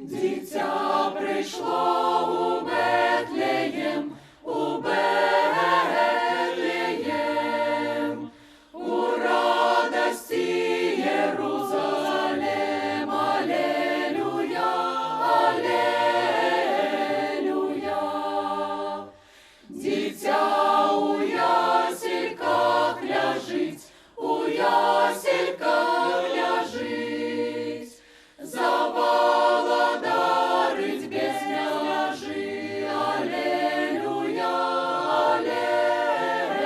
Дитя прийшло у Бетлеєм, у Бетлеєм, у радості Єрусалем, алелюя, алелюя. Дитя у ясельках ляжить, у ясельках ляжить, заволодарить без мяжи, алелюя, алелюя.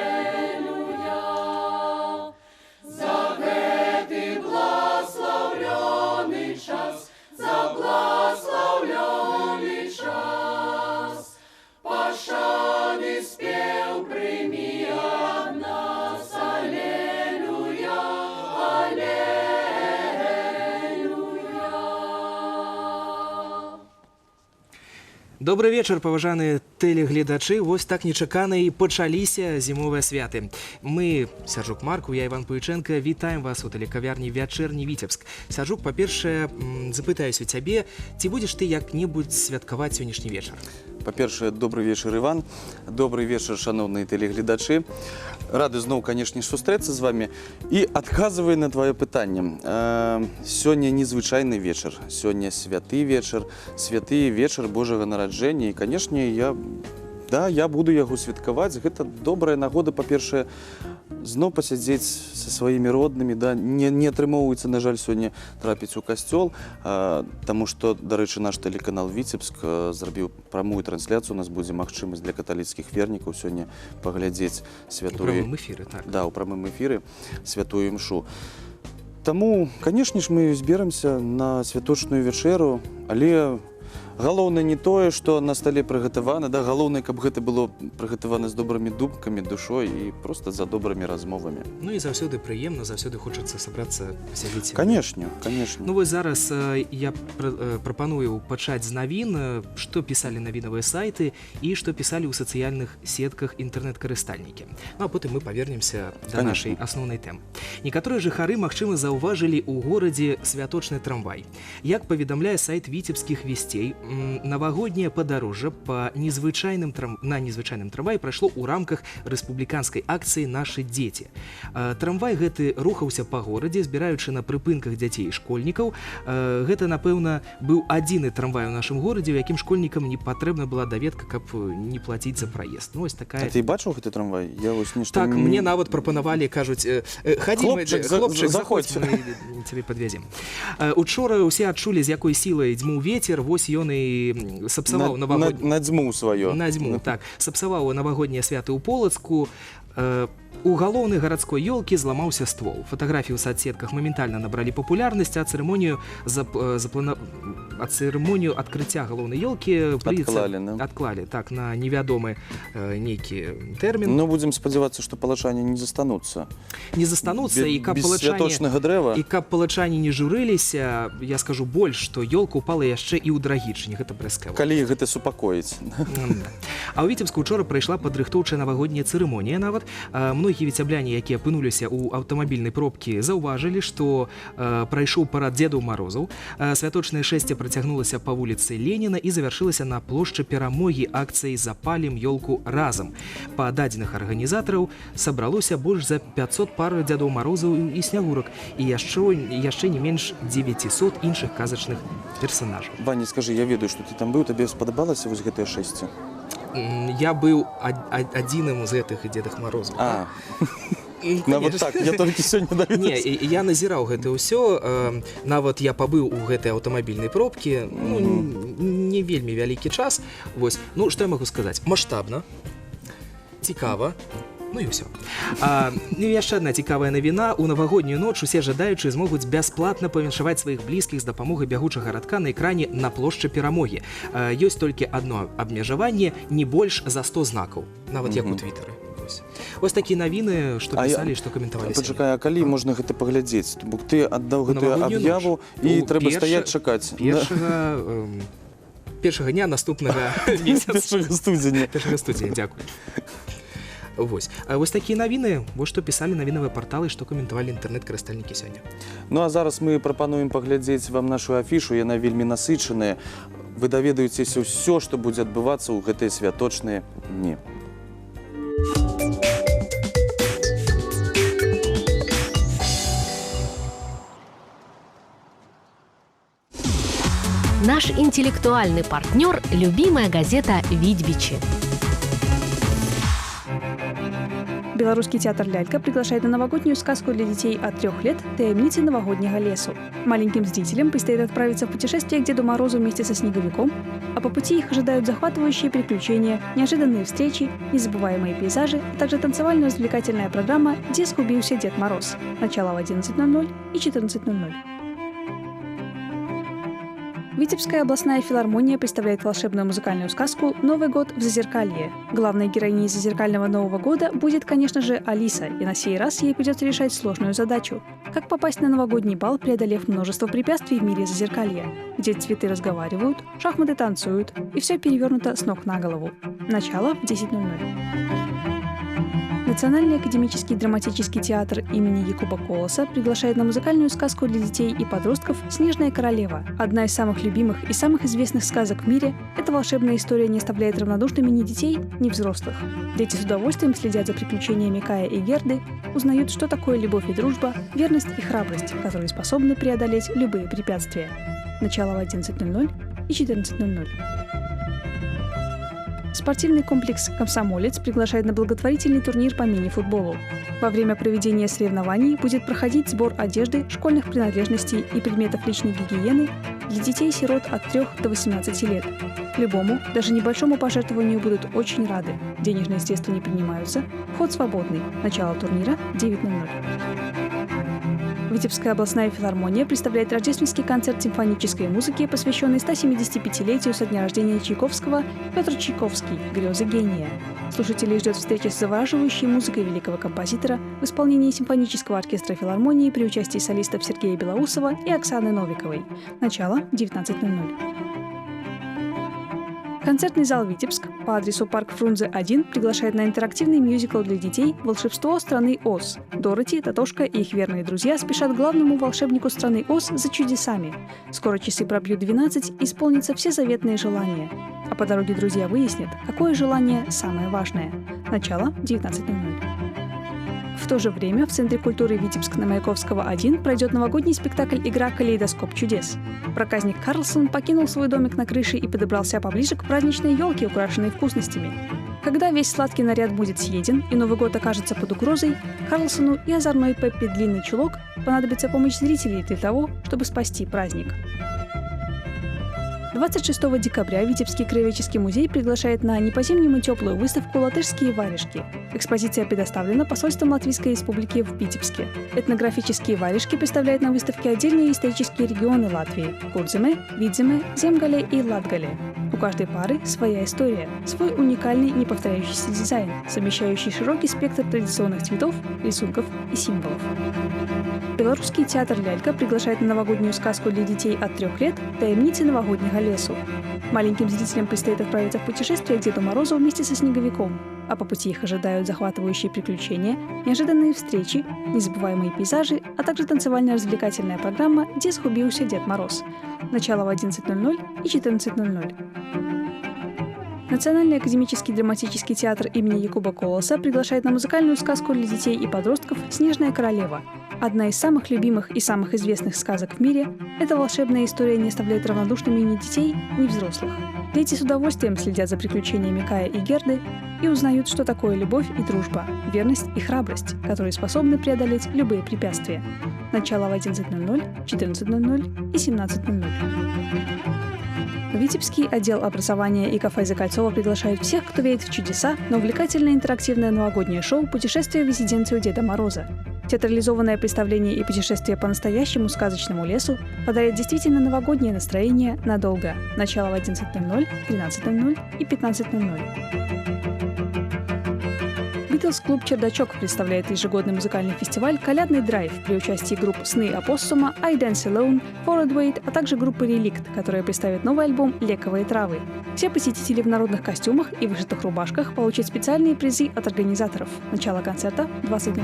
За гэты благословленный час, за благословленный час, пошаны спев прими от нас, алелюя, алелюя. Добрый вечер, паважаныя тэлегледачы. Вось так нечакана і пачаліся зімовыя святы. Мы, Сяржук Марку, я Іван Пуйчэнка, вітаем вас у тэлекавярні «Вячэрні Віцебск». Сяржук, па-першае, запытаюсь у цябе, ці будзеш ты як-небудзь святкаваць сённяшні вечар? Па-першае, добрый вечар, Іван. Добрый вечар, шановныя тэлегледачы. Рады зноў, канешне, сустрэцца з вами. І адказваю на твоё пытанне. Сёння незвычайны вечар. Сёння святы вечар, святы вечар Божага нараджэння. І, канешне, я буду яго святкаваць. Гэта добрая нагода, па-першае, зноў пасядзець са сваімі роднымі. Не атрымоўваецца, на жаль, сёння трапіць у касцёл, таму што, дарэчы, наш тэлеканал «Віцебск» зрабіў прамую трансляцыю. У нас будзе магчымасць для каталіцкіх вернікаў сёння паглядзець святую... У прамым эфіры, так. Да, у прамым эфіры святую імшу. Таму, канешне ж, мы зберамся на святочную вечеру, але галоўнае не тое, што на стале прыгатавана, галоўнае, каб гэта было прыгатавана з добрымі думкамі, душой і проста за добрымі размовамі. Ну і заўсёды прыемна, заўсёды хочацца сабрацца, пасядзець. Канешне, канешне. Ну вось зараз я прапаную пачаць з навін, што пісалі навінавыя сайты і што пісалі ў сацыяльных сетках інтэрнэт-карыстальнікі. Ну а потым мы павернемся да нашай асноўнай тэмы. Некаторыя жыхары, магчыма, заўважылі ў горадзе святочны трамвай. Як паведамляе сайт віцебскіх весцей, навагодняе падарожжа на незвычайным трамваі прайшло ў рамках рэспубліканскай акцыі «Нашы дзеці». Трамвай гэты рухаўся па горадзе, збіраючы на прыпынках дзяцей і школьнікаў. Гэта, напэўна, быў адзіны трамвай у нашым горадзе, у якім школьнікам не патрэбна была даведка, каб не плаціць за праезд. Ну, ось такая... А ты бачыў гэты трамвай? Я вось нешта... Так, мне нават прапанавалі, кажуць, хлопчык, заходзь, мы цябе падвезем. Учора ўсе адчулі, з якой сілай дзьмуў вецер, вось ён і сапсаваў надзьмуў сваё. Надзьмуў, так. Сапсаваў навагоднія святы ў Полацку. У галоўнай гарадской ёлкі зламаўся ствол. Фатаграфіі ў соцсетках моментальна набралі папулярнасць, а цырымонію адкрыцця галоўнай ёлкі адклалі так, на невядомы нейкі тэрмін. Ну, будзем спадзявацца, што палачане не застануцца. Не застануцца, і каб святочнага дрэва. І каб палачане не журыліся, я скажу больш, што ёлка ўпала яшчэ і ў Драгічыне. Гэта брэскава. Калі гэта супакоіць. А ў Віцебску учора прайшла падрыхтоўчая навагодняя цырымонія нават. Многія віцябляне, якія апынуліся ў аўтамабільнай пробкі, заўважылі, што прайшоў парад Дзедаў Марозаў. Святочнае шэсце працягнулася па вуліцы Леніна і завяршылася на плошчы Перамогі акцыяй «Запалім ёлку разам». Па дадзеных арганізатараў сабралося больш за 500 пар Дзядоў Марозаў і снягурак і яшчэ не менш 900 іншых казачных персанажаў. Ваня, скажы, я ведаю, што ты там быў, табе спадабалася вось гэтае шэсце? Я быў адзіным з гэтых Дзедах Марозаў. Нават так, я толькі сёння даведаўся. Не, я назіраў гэта ўсё, нават я пабыў у гэтай аўтамабільнай пробкі, не вельмі вялікі час. Вось, ну, што я магу сказаць? Маштабна, цікава, ну і ўсё. Яшчэ адна цікавая навіна. У навагоднюю ноч усе жадаючыя змогуць бясплатна павіншаваць сваіх блізкіх з дапамогай бягучага радка на экране на плошчы Перамогі. Ёсць толькі адно абмежаванне, не больш за 100 знакаў, нават як у Твітары. Вось такія навіны, што пісалі, што каментавалі. Пачакай, а калі можна гэта паглядзець? Бо ты аддаў гэтую аб'яву і трэба стаяць чакаць. Першага дня наступнага месяца. Першага студзеня. Першага студзеня, дзякуй. Вось. А вось такія навіны, вось што пісалі навінавыя парталы, што каментавалі інтэрнэт-карыстальнікі сёння. Ну а зараз мы прапануем паглядзець вам нашу афішу, яна вельмі насычаная. Вы даведаецеся ўсё, што будзе адбывацца ў гэтыя святочныя дні. Наш интеллектуальный партнер – любимая газета «Видьбичи». Белорусский театр «Лялька» приглашает на новогоднюю сказку для детей от 3 лет «Таемницы новогоднего лесу». Маленьким зрителям предстоит отправиться в путешествие к Деду Морозу вместе со Снеговиком, а по пути их ожидают захватывающие приключения, неожиданные встречи, незабываемые пейзажи, а также танцевально-развлекательная программа «Где сгубился Дед Мороз». Начало в 11:00 и 14:00. Витебская областная филармония представляет волшебную музыкальную сказку «Новый год в Зазеркалье». Главной героиней зазеркального Нового года будет, конечно же, Алиса, и на сей раз ей придется решать сложную задачу – как попасть на новогодний бал, преодолев множество препятствий в мире Зазеркалья, где цветы разговаривают, шахматы танцуют, и все перевернуто с ног на голову. Начало в 10:00. Национальный академический драматический театр имени Якуба Колоса приглашает на музыкальную сказку для детей и подростков «Снежная королева». Одна из самых любимых и самых известных сказок в мире, эта волшебная история не оставляет равнодушными ни детей, ни взрослых. Дети с удовольствием следят за приключениями Кая и Герды, узнают, что такое любовь и дружба, верность и храбрость, которые способны преодолеть любые препятствия. Начало в 11:00 и 14:00. Спортивный комплекс «Комсомолец» приглашает на благотворительный турнир по мини-футболу. Во время проведения соревнований будет проходить сбор одежды, школьных принадлежностей и предметов личной гигиены для детей-сирот от 3 до 18 лет. Любому, даже небольшому пожертвованию будут очень рады. Денежные средства не принимаются, вход свободный. Начало турнира – 9:00. Витебская областная филармония представляет рождественский концерт симфонической музыки, посвященный 175-летию со дня рождения Чайковского «Петр Чайковский. Грезы гения». Слушателей ждет встреча с завораживающей музыкой великого композитора в исполнении симфонического оркестра филармонии при участии солистов Сергея Белоусова и Оксаны Новиковой. Начало – 19:00. Концертный зал «Витебск» по адресу Парк Фрунзе 1 приглашает на интерактивный мюзикл для детей «Волшебство страны Оз». Дороти, Татошка и их верные друзья спешат к главному волшебнику страны Оз за чудесами. Скоро часы пробьют 12 и исполнятся все заветные желания. А по дороге друзья выяснят, какое желание самое важное. Начало – 19:00. В то же время в Центре культуры Витебск на Маяковского 1 пройдет новогодний спектакль «Игра «Калейдоскоп чудес». Проказник Карлсон покинул свой домик на крыше и подобрался поближе к праздничной елке, украшенной вкусностями. Когда весь сладкий наряд будет съеден и Новый год окажется под угрозой, Карлсону и озорной Пеппи Длинный Чулок понадобится помощь зрителей для того, чтобы спасти праздник. 26 декабря Витебский краеведческий музей приглашает на не по-зимнему теплую выставку «Латышские варежки». Экспозиция предоставлена посольством Латвийской республики в Витебске. Этнографические варежки представляют на выставке отдельные исторические регионы Латвии – Курдземе, Видземе, Земгале и Латгале. У каждой пары своя история, свой уникальный неповторяющийся дизайн, совмещающий широкий спектр традиционных цветов, рисунков и символов. Белорусский театр «Лялька» приглашает на новогоднюю сказку для детей от 3 лет «Таемницы новогоднего лесу». Маленьким зрителям предстоит отправиться в путешествие к Деду Морозу вместе со Снеговиком, а по пути их ожидают захватывающие приключения, неожиданные встречи, незабываемые пейзажи, а также танцевально-развлекательная программа «Где сгубился Дед Мороз». Начало в 11:00 и 14:00. Национальный академический драматический театр имени Якуба Колоса приглашает на музыкальную сказку для детей и подростков «Снежная королева». Одна из самых любимых и самых известных сказок в мире, эта волшебная история не оставляет равнодушными ни детей, ни взрослых. Дети с удовольствием следят за приключениями Кая и Герды и узнают, что такое любовь и дружба, верность и храбрость, которые способны преодолеть любые препятствия. Начало в 11:00, 14:00 и 17:00. Витебский отдел образования и кафе «Закольцово» приглашают всех, кто верит в чудеса, на увлекательное интерактивное новогоднее шоу «Путешествие в резиденцию Деда Мороза». Театрализованное представление и путешествие по настоящему сказочному лесу подарят действительно новогоднее настроение надолго. Начало в 11:00, 13:00 и 15:00. Битлз-клуб «Чердачок» представляет ежегодный музыкальный фестиваль «Колядный драйв» при участии групп «Сны Опоссума», «I Dance Alone», «Forward Wait», а также группы «Реликт», которая представит новый альбом «Лековые травы». Все посетители в народных костюмах и вышитых рубашках получат специальные призы от организаторов. Начало концерта – 20:00.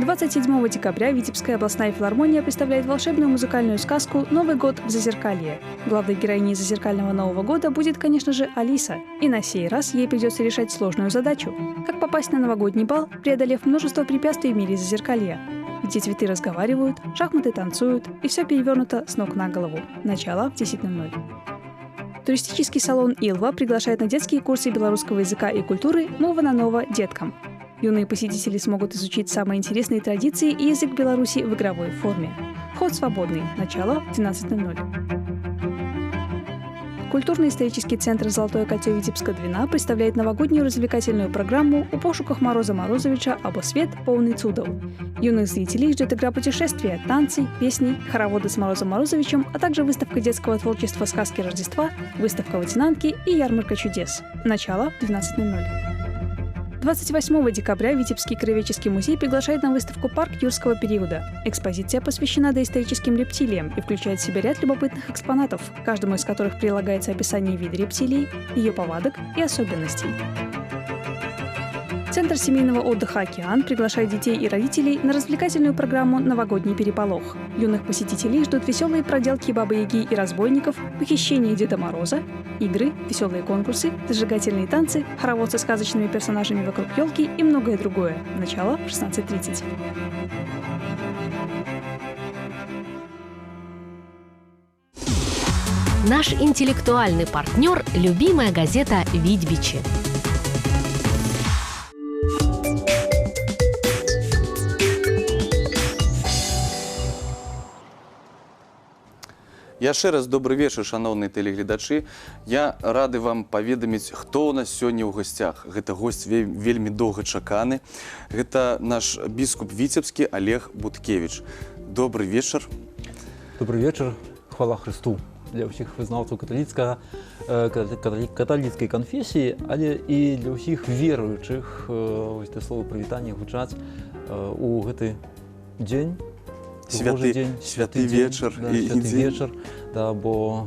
27 декабря Витебская областная филармония представляет волшебную музыкальную сказку «Новый год в Зазеркалье». Главной героиней Зазеркального Нового года будет, конечно же, Алиса. И на сей раз ей придется решать сложную задачу – как попасть на новогодний бал, преодолев множество препятствий в мире Зазеркалья, где цветы разговаривают, шахматы танцуют, и все перевернуто с ног на голову. Начало в 10:00. Туристический салон «Илва» приглашает на детские курсы белорусского языка и культуры «Мова на ново» деткам. Юные посетители смогут изучить самые интересные традиции и язык Беларуси в игровой форме. Вход свободный. Начало в 12:00. Культурно-исторический центр «Золотое кольцо Витебска-Двина» представляет новогоднюю развлекательную программу «У пошуках Мороза Морозовича або свет полный цудов». Юных зрителей ждет игра путешествия, танцы, песни, хороводы с Морозом Морозовичем, а также выставка детского творчества «Сказки Рождества», выставка лейтенантки и ярмарка чудес. Начало в 12:00. 28 декабря Витебский краеведческий музей приглашает на выставку «Парк юрского периода». Экспозиция посвящена доисторическим рептилиям и включает в себя ряд любопытных экспонатов, каждому из которых прилагается описание вида рептилий, ее повадок и особенностей. Центр семейного отдыха «Океан» приглашает детей и родителей на развлекательную программу «Новогодний переполох». Юных посетителей ждут веселые проделки Бабы-Яги и разбойников, похищение Деда Мороза, игры, веселые конкурсы, зажигательные танцы, хоровод со сказочными персонажами вокруг елки и многое другое. Начало в 16:30. Наш интеллектуальный партнер – любимая газета «Видбичи». Яшчэ раз добрый вечар, шановныя тэлегледачы. Я рады вам паведаміць, хто ў нас сёння ў гасцях. Гэта госць вельмі доўгачаканы. Гэта наш біскуп віцебскі Олег Буткевич. Добрый вечар. Добрый вечар. Хвала Христу для ўсіх вызнаўцаў каталіцкай канфесіі, але і для ўсіх веруючых. Вось те слово прывітання гучаць у гэты дзень. Святы вечар. Да, святы вечар, да, бо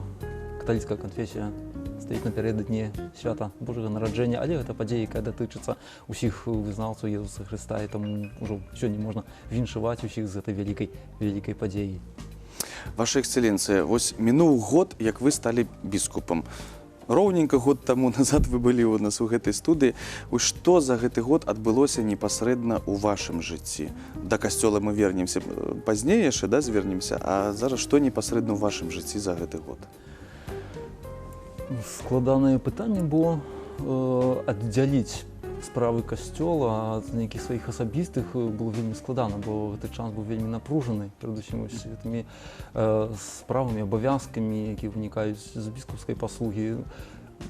каталіцкая канфесія стаіць напярэдадні свята Божага нараджэння, але гэта падзея, якая датычыцца ўсіх вызнаўцаў Езуса Хрыста, і таму ўжо сёння можна віншаваць усіх з гэтай вялікай падзеі. Ваша эксцэленцыя, вось мінуў год, як вы сталі біскупам. Роўненька год таму назад вы былі ў нас у гэтай студыі. Што за гэты год адбылося непасрэдна ў вашым жыцці? Да касцёла мы вернемся пазней яшчэ, да, звернемся, а зараз што непасрэдна ў вашым жыцці за гэты год? Складанае пытанне, бо аддзяліць справы касцёла ад нейкіх сваіх асабістых было вельмі складана, бо гэты час быў вельмі напружаны, перадусім гэтымі справамі, абавязкамі, якія вынікаюць з біскупскай паслугі.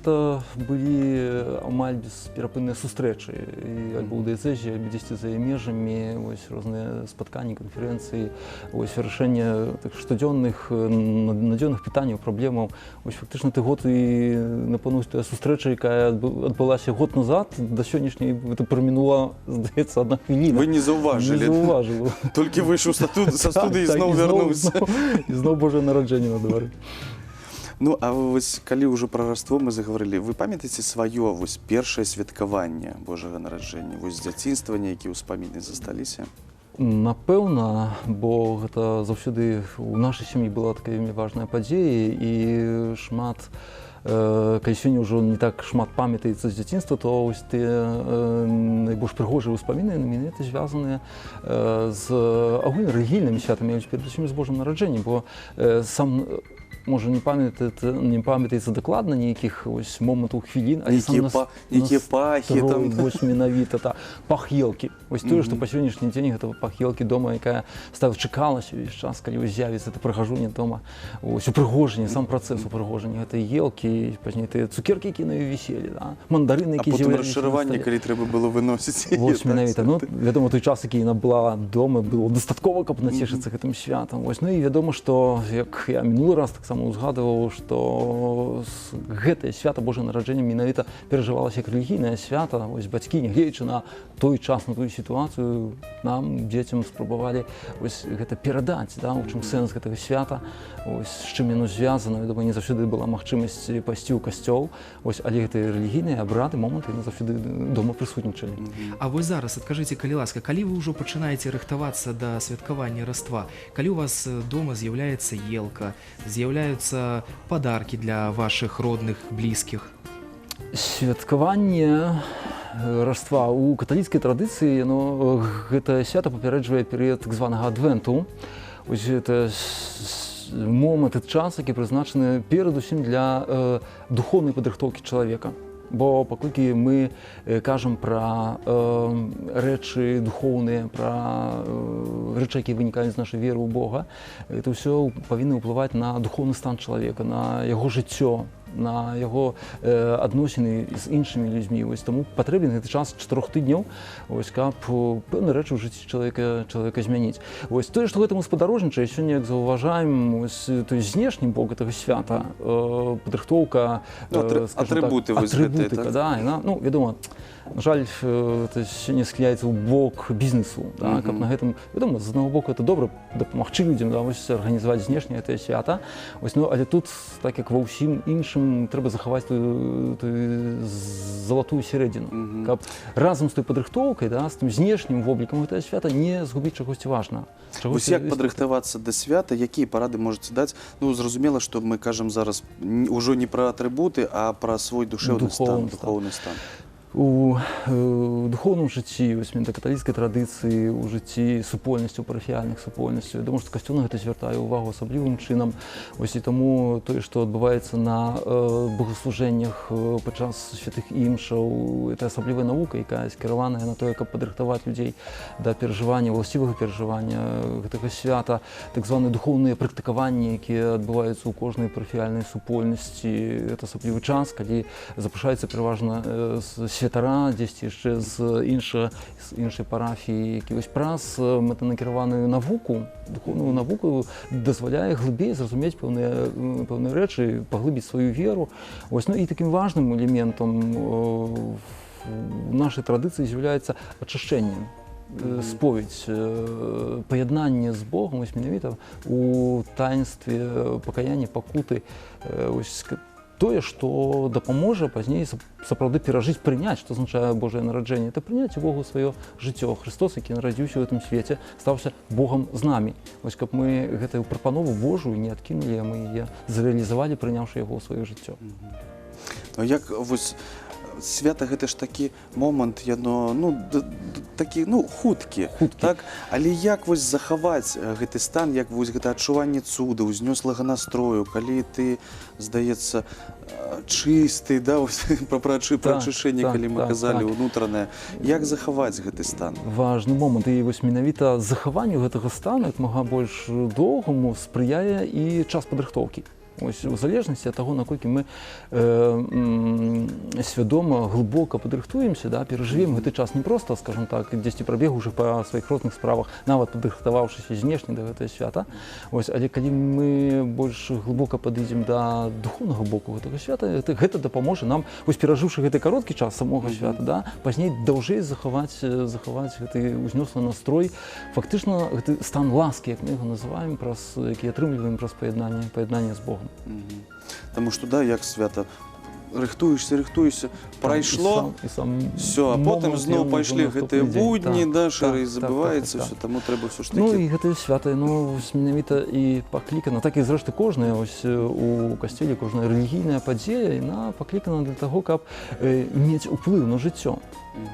Это былі амаль бесперапынныя сустрэчы, і альбо ў дыяцэзе, альбо дзесьці за межамі, розныя спатканні, канферэнцыі, вырашэнне штодзённых, надзённых пытанняў, праблемаў. Фактычна ты год і, напэўна, тая сустрэча, якая адбылася год назад, да сённяшняй гэта прамінула, здаецца, 1 хвіліна. Вы не заўважылі. Не заўважыў. Толькі выйшаў са студыі і зноў вярнуўся. І зноў Божае нараджэнне на двары. Ну, а вось калі ўжо пра раство мы загаварылі, вы памятаеце сваё вось першае святкаванне Божага нараджэння, вось з дзяцінства нейкія ўспаміны засталіся? Напэўна, бо гэта заўсёды ў нашай сям'і была такая вельмі важная падзея, і шмат, калі сёння ўжо не так шмат памятаецца з дзяцінства, то вось тыя найбольш прыгожыя ўспаміны на мяне звязаныя з агульнарэлігійнымі святамі, перадусім з Божым нараджэннем, бо сам можа не памятаецца дакладна нейкіх момантаў, хвілін, але сам нейкія пахі там. Вось менавіта пах елкі. Вось тое, што па сённяшні дзень гэта пах елкі дома, якая чакалася ўвесь час, калі з'явіцца это прыгажунне дома. Вось упрыгожанне, сам працэс упрыгожання гэтай елкі, пазней тыя цукеркі, якія на ёй віселі, мандарыны, якія з'явіліся. А потым расчараванне, калі трэба было выносіць. Вось менавіта. Ну, вядома, той час, які яна была дома, было дастаткова, каб нацешыцца гэтым святам. Вось, ну і вядома, што як я мінулы раз таксама таксама узгадываў, што гэтае свята Божае нараджэння менавіта перажывалася як рэлігійнае свята. Вось бацькі, нягледзячы на той час, на тую сітуацыю, нам, дзецям, спрабавалі вось гэта перадаць, да, у чым сэнс гэтага свята, вось з чым яно звязана. Вядома, не заўсёды была магчымасць пайсці ў касцёл, вось, але гэтыя рэлігійныя абрады, моманты, яны заўсёды дома прысутнічалі. А вось зараз адкажыце, калі ласка, калі вы ўжо пачынаеце рыхтавацца да святкавання Раства, калі у вас дома з'яўляецца елка, з'яўляюцца падаркі для вашых родных, блізкіх? Святкаванне Раства у каталіцкай традыцыі, гэта свята папярэджвае перыяд так званага адвенту. Вось гэта момант, час, які прызначаны перадусім для духоўнай падрыхтоўкі чалавека. Бо паколькі мы кажам пра рэчы духоўныя, пра рэчы, якія вынікаюць з нашай веры ў Бога, это ўсё павінна ўплываць на духоўны стан чалавека, на яго жыццё, на яго адносіны з іншымі людзьмі. Вось таму патрэбен гэты час 4 тыдняў, вось, каб пэўныя рэчы ў жыцці чалавека змяніць. Вось тое, што гэтаму спадарожнічае, сёння, як заўважаем, вось той знешні бок гэтага свята, падрыхтоўка, атрыбуты, атрыбутыка, да, яна, вядома, на жаль, сёння схіляецца ў бок бізнесу, да, каб на гэтым, вядома, з аднаго боку, это добра дапамагчы людзям, да, вось, арганізаваць знешняе гэтае свята, вось, але тут, так як ва ўсім іншым, трэба захаваць тую залатую сярэдзіну, каб разам з той падрыхтоўкай, да, з тым знешнім воблікам гэтае свята не згубіць чагосьці важнага. Вось як падрыхтавацца да свята, якія парады можаце даць? Зразумела, што мы кажам зараз ўжо не пра атрыбуты, а пра свой душэўны стан, духоўны стан. У духоўным жыцці, вось, каталіцкай традыцыі, у жыцці супольнасцяў, парафіяльных супольнасцяў, я думаю, што касцёл на гэта звяртае ўвагу асаблівым чынам. Вось, і таму тое, што адбываецца на богаслужэннях падчас святых імшаў, это асаблівая навука, якая скіраваная на тое, каб падрыхтаваць людзей да перажывання, уласцівага перажывання гэтага свята, так званыя духоўныя практыкаванні, якія адбываюцца ў кожнай парафіяльнай супольнасці. Это асаблівы час, калі запрашаецца пераважна святара, дзесьці яшчэ з іншай парафіі, які вось праз мэтанакіраваную навуку, духоўную навуку дазваляе глыбей зразумець пэўныя рэчы, паглыбіць сваю веру. Вось, і такім важным элементам нашай традыцыі з'яўляецца ачышчэнне, споведь, паяднанне з Богом, вось менавіта у таінстве пакаяння, пакуты, вось, тое, што дапаможа пазней сапраўды перажыць, прыняць, што азначае Божае нараджэнне. Это прыняць увогуле сваё жыццё. Христос, які нарадзіўся ў гэтым свеце, стаўся Богам з намі. Вось, каб мы гэтую прапанову Божую не адкінулі, а мы яе зрэалізавалі, прыняўшы яго ў сваё жыццё. Як вось свята гэта ж такі момант, яно, такі, хуткі, так? Але як вось захаваць гэты стан, як вось гэта адчуванне цуда, узнёслага настрою, калі ты, здаецца, чысты, да, пра ачышчэнне, калі мы казалі, унутранае. Як захаваць гэты стан? Важны момант. І вось менавіта захаванню гэтага стану, як мага больш доўгаму, спрыяе і час падрыхтоўкі. Ось, у залежнасці ад таго, наколькі мы свядома, глыбока падрыхтуемся, да, перажывем гэты час не проста, скажем так, дзесьці прабегўшы па сваіх розных справах, нават падрыхтаваўшыся знешне да гэтага свята. Ось, але калі мы больш глыбока падыдзем да духоўнага боку гэтага свята, гэта дапаможа нам, вось, перажыўшы гэты кароткі час самога свята, да, пазней даўжэй захаваць гэты узнёслы настрой, фактычна гэты стан ласкі, як мы яго называем, які атрымліваем праз паяднанне з Богом. Таму што, да, як свята, рыхтуешся, прайшло, все, а потым зноў пайшлі гэтыя будні, да, шары, забываецца ўсё, таму трэба ўсё ж такі. І гэтае свята, менавіта і паклікана, так і зрэшты кожная у касцёле, кожная рэлігійная падзея, яна паклікана для таго, каб мець уплыў на жыццё.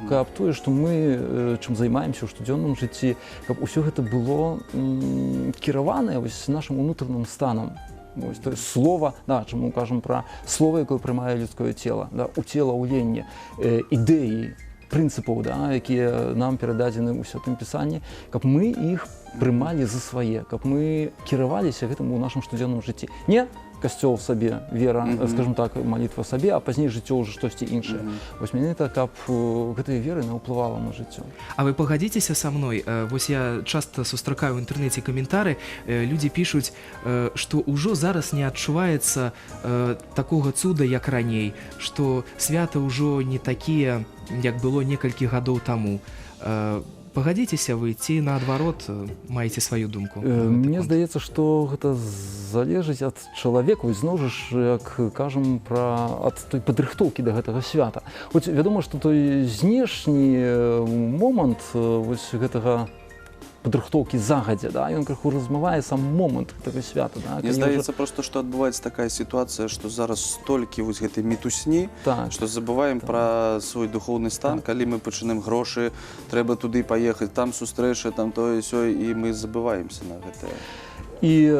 Каб тое, што мы чым займаемся ў штодзённым жыцці, каб усё гэта было кіраванае нашым унутраным станам. Ось, то есть слова, да, чому мы кажам пра слова, якое прымае людское цела, да, уцелаўленне, ідэі, прынцыпаў, да, якія нам перададзены ў Святым Пісанні, каб мы іх прымалі за свае, каб мы кіраваліся гэтым у нашым штодзённым жыцці. Не касцёл сабе, вера, скажем так, малітва сабе, а пазней жыццё ўжо штосьці іншае. Вось менавіта, каб гэтая вера не ўплывала на жыццё. А вы пагадзіцеся са мной? Вось я часта сустракаю ў інтэрнэце каментары, людзі пішуць, што ўжо зараз не адчуваецца такога цуда, як раней, што свята ўжо не такія, як было некалькі гадоў таму. Пагадзіцеся вы ці наадварот маеце сваю думку? Мне здаецца, што гэта залежыць ад чалавека, зноў жа, як кажам, ад той падрыхтоўкі да гэтага свята. Хоць вядома, што той знешні момант вось гэтага падрыхтоўкі загадзя, да, ён крыху размывае сам момант гэтага свята. Да, мне здаецца проста, што адбываецца такая сітуацыя, што зараз столькі вось гэтай мітусні, што забываем пра свой духоўны стан, калі мы пачынаем грошы, трэба туды паехаць, там сустрэча, там тое сёе, і мы забываемся на гэтае. І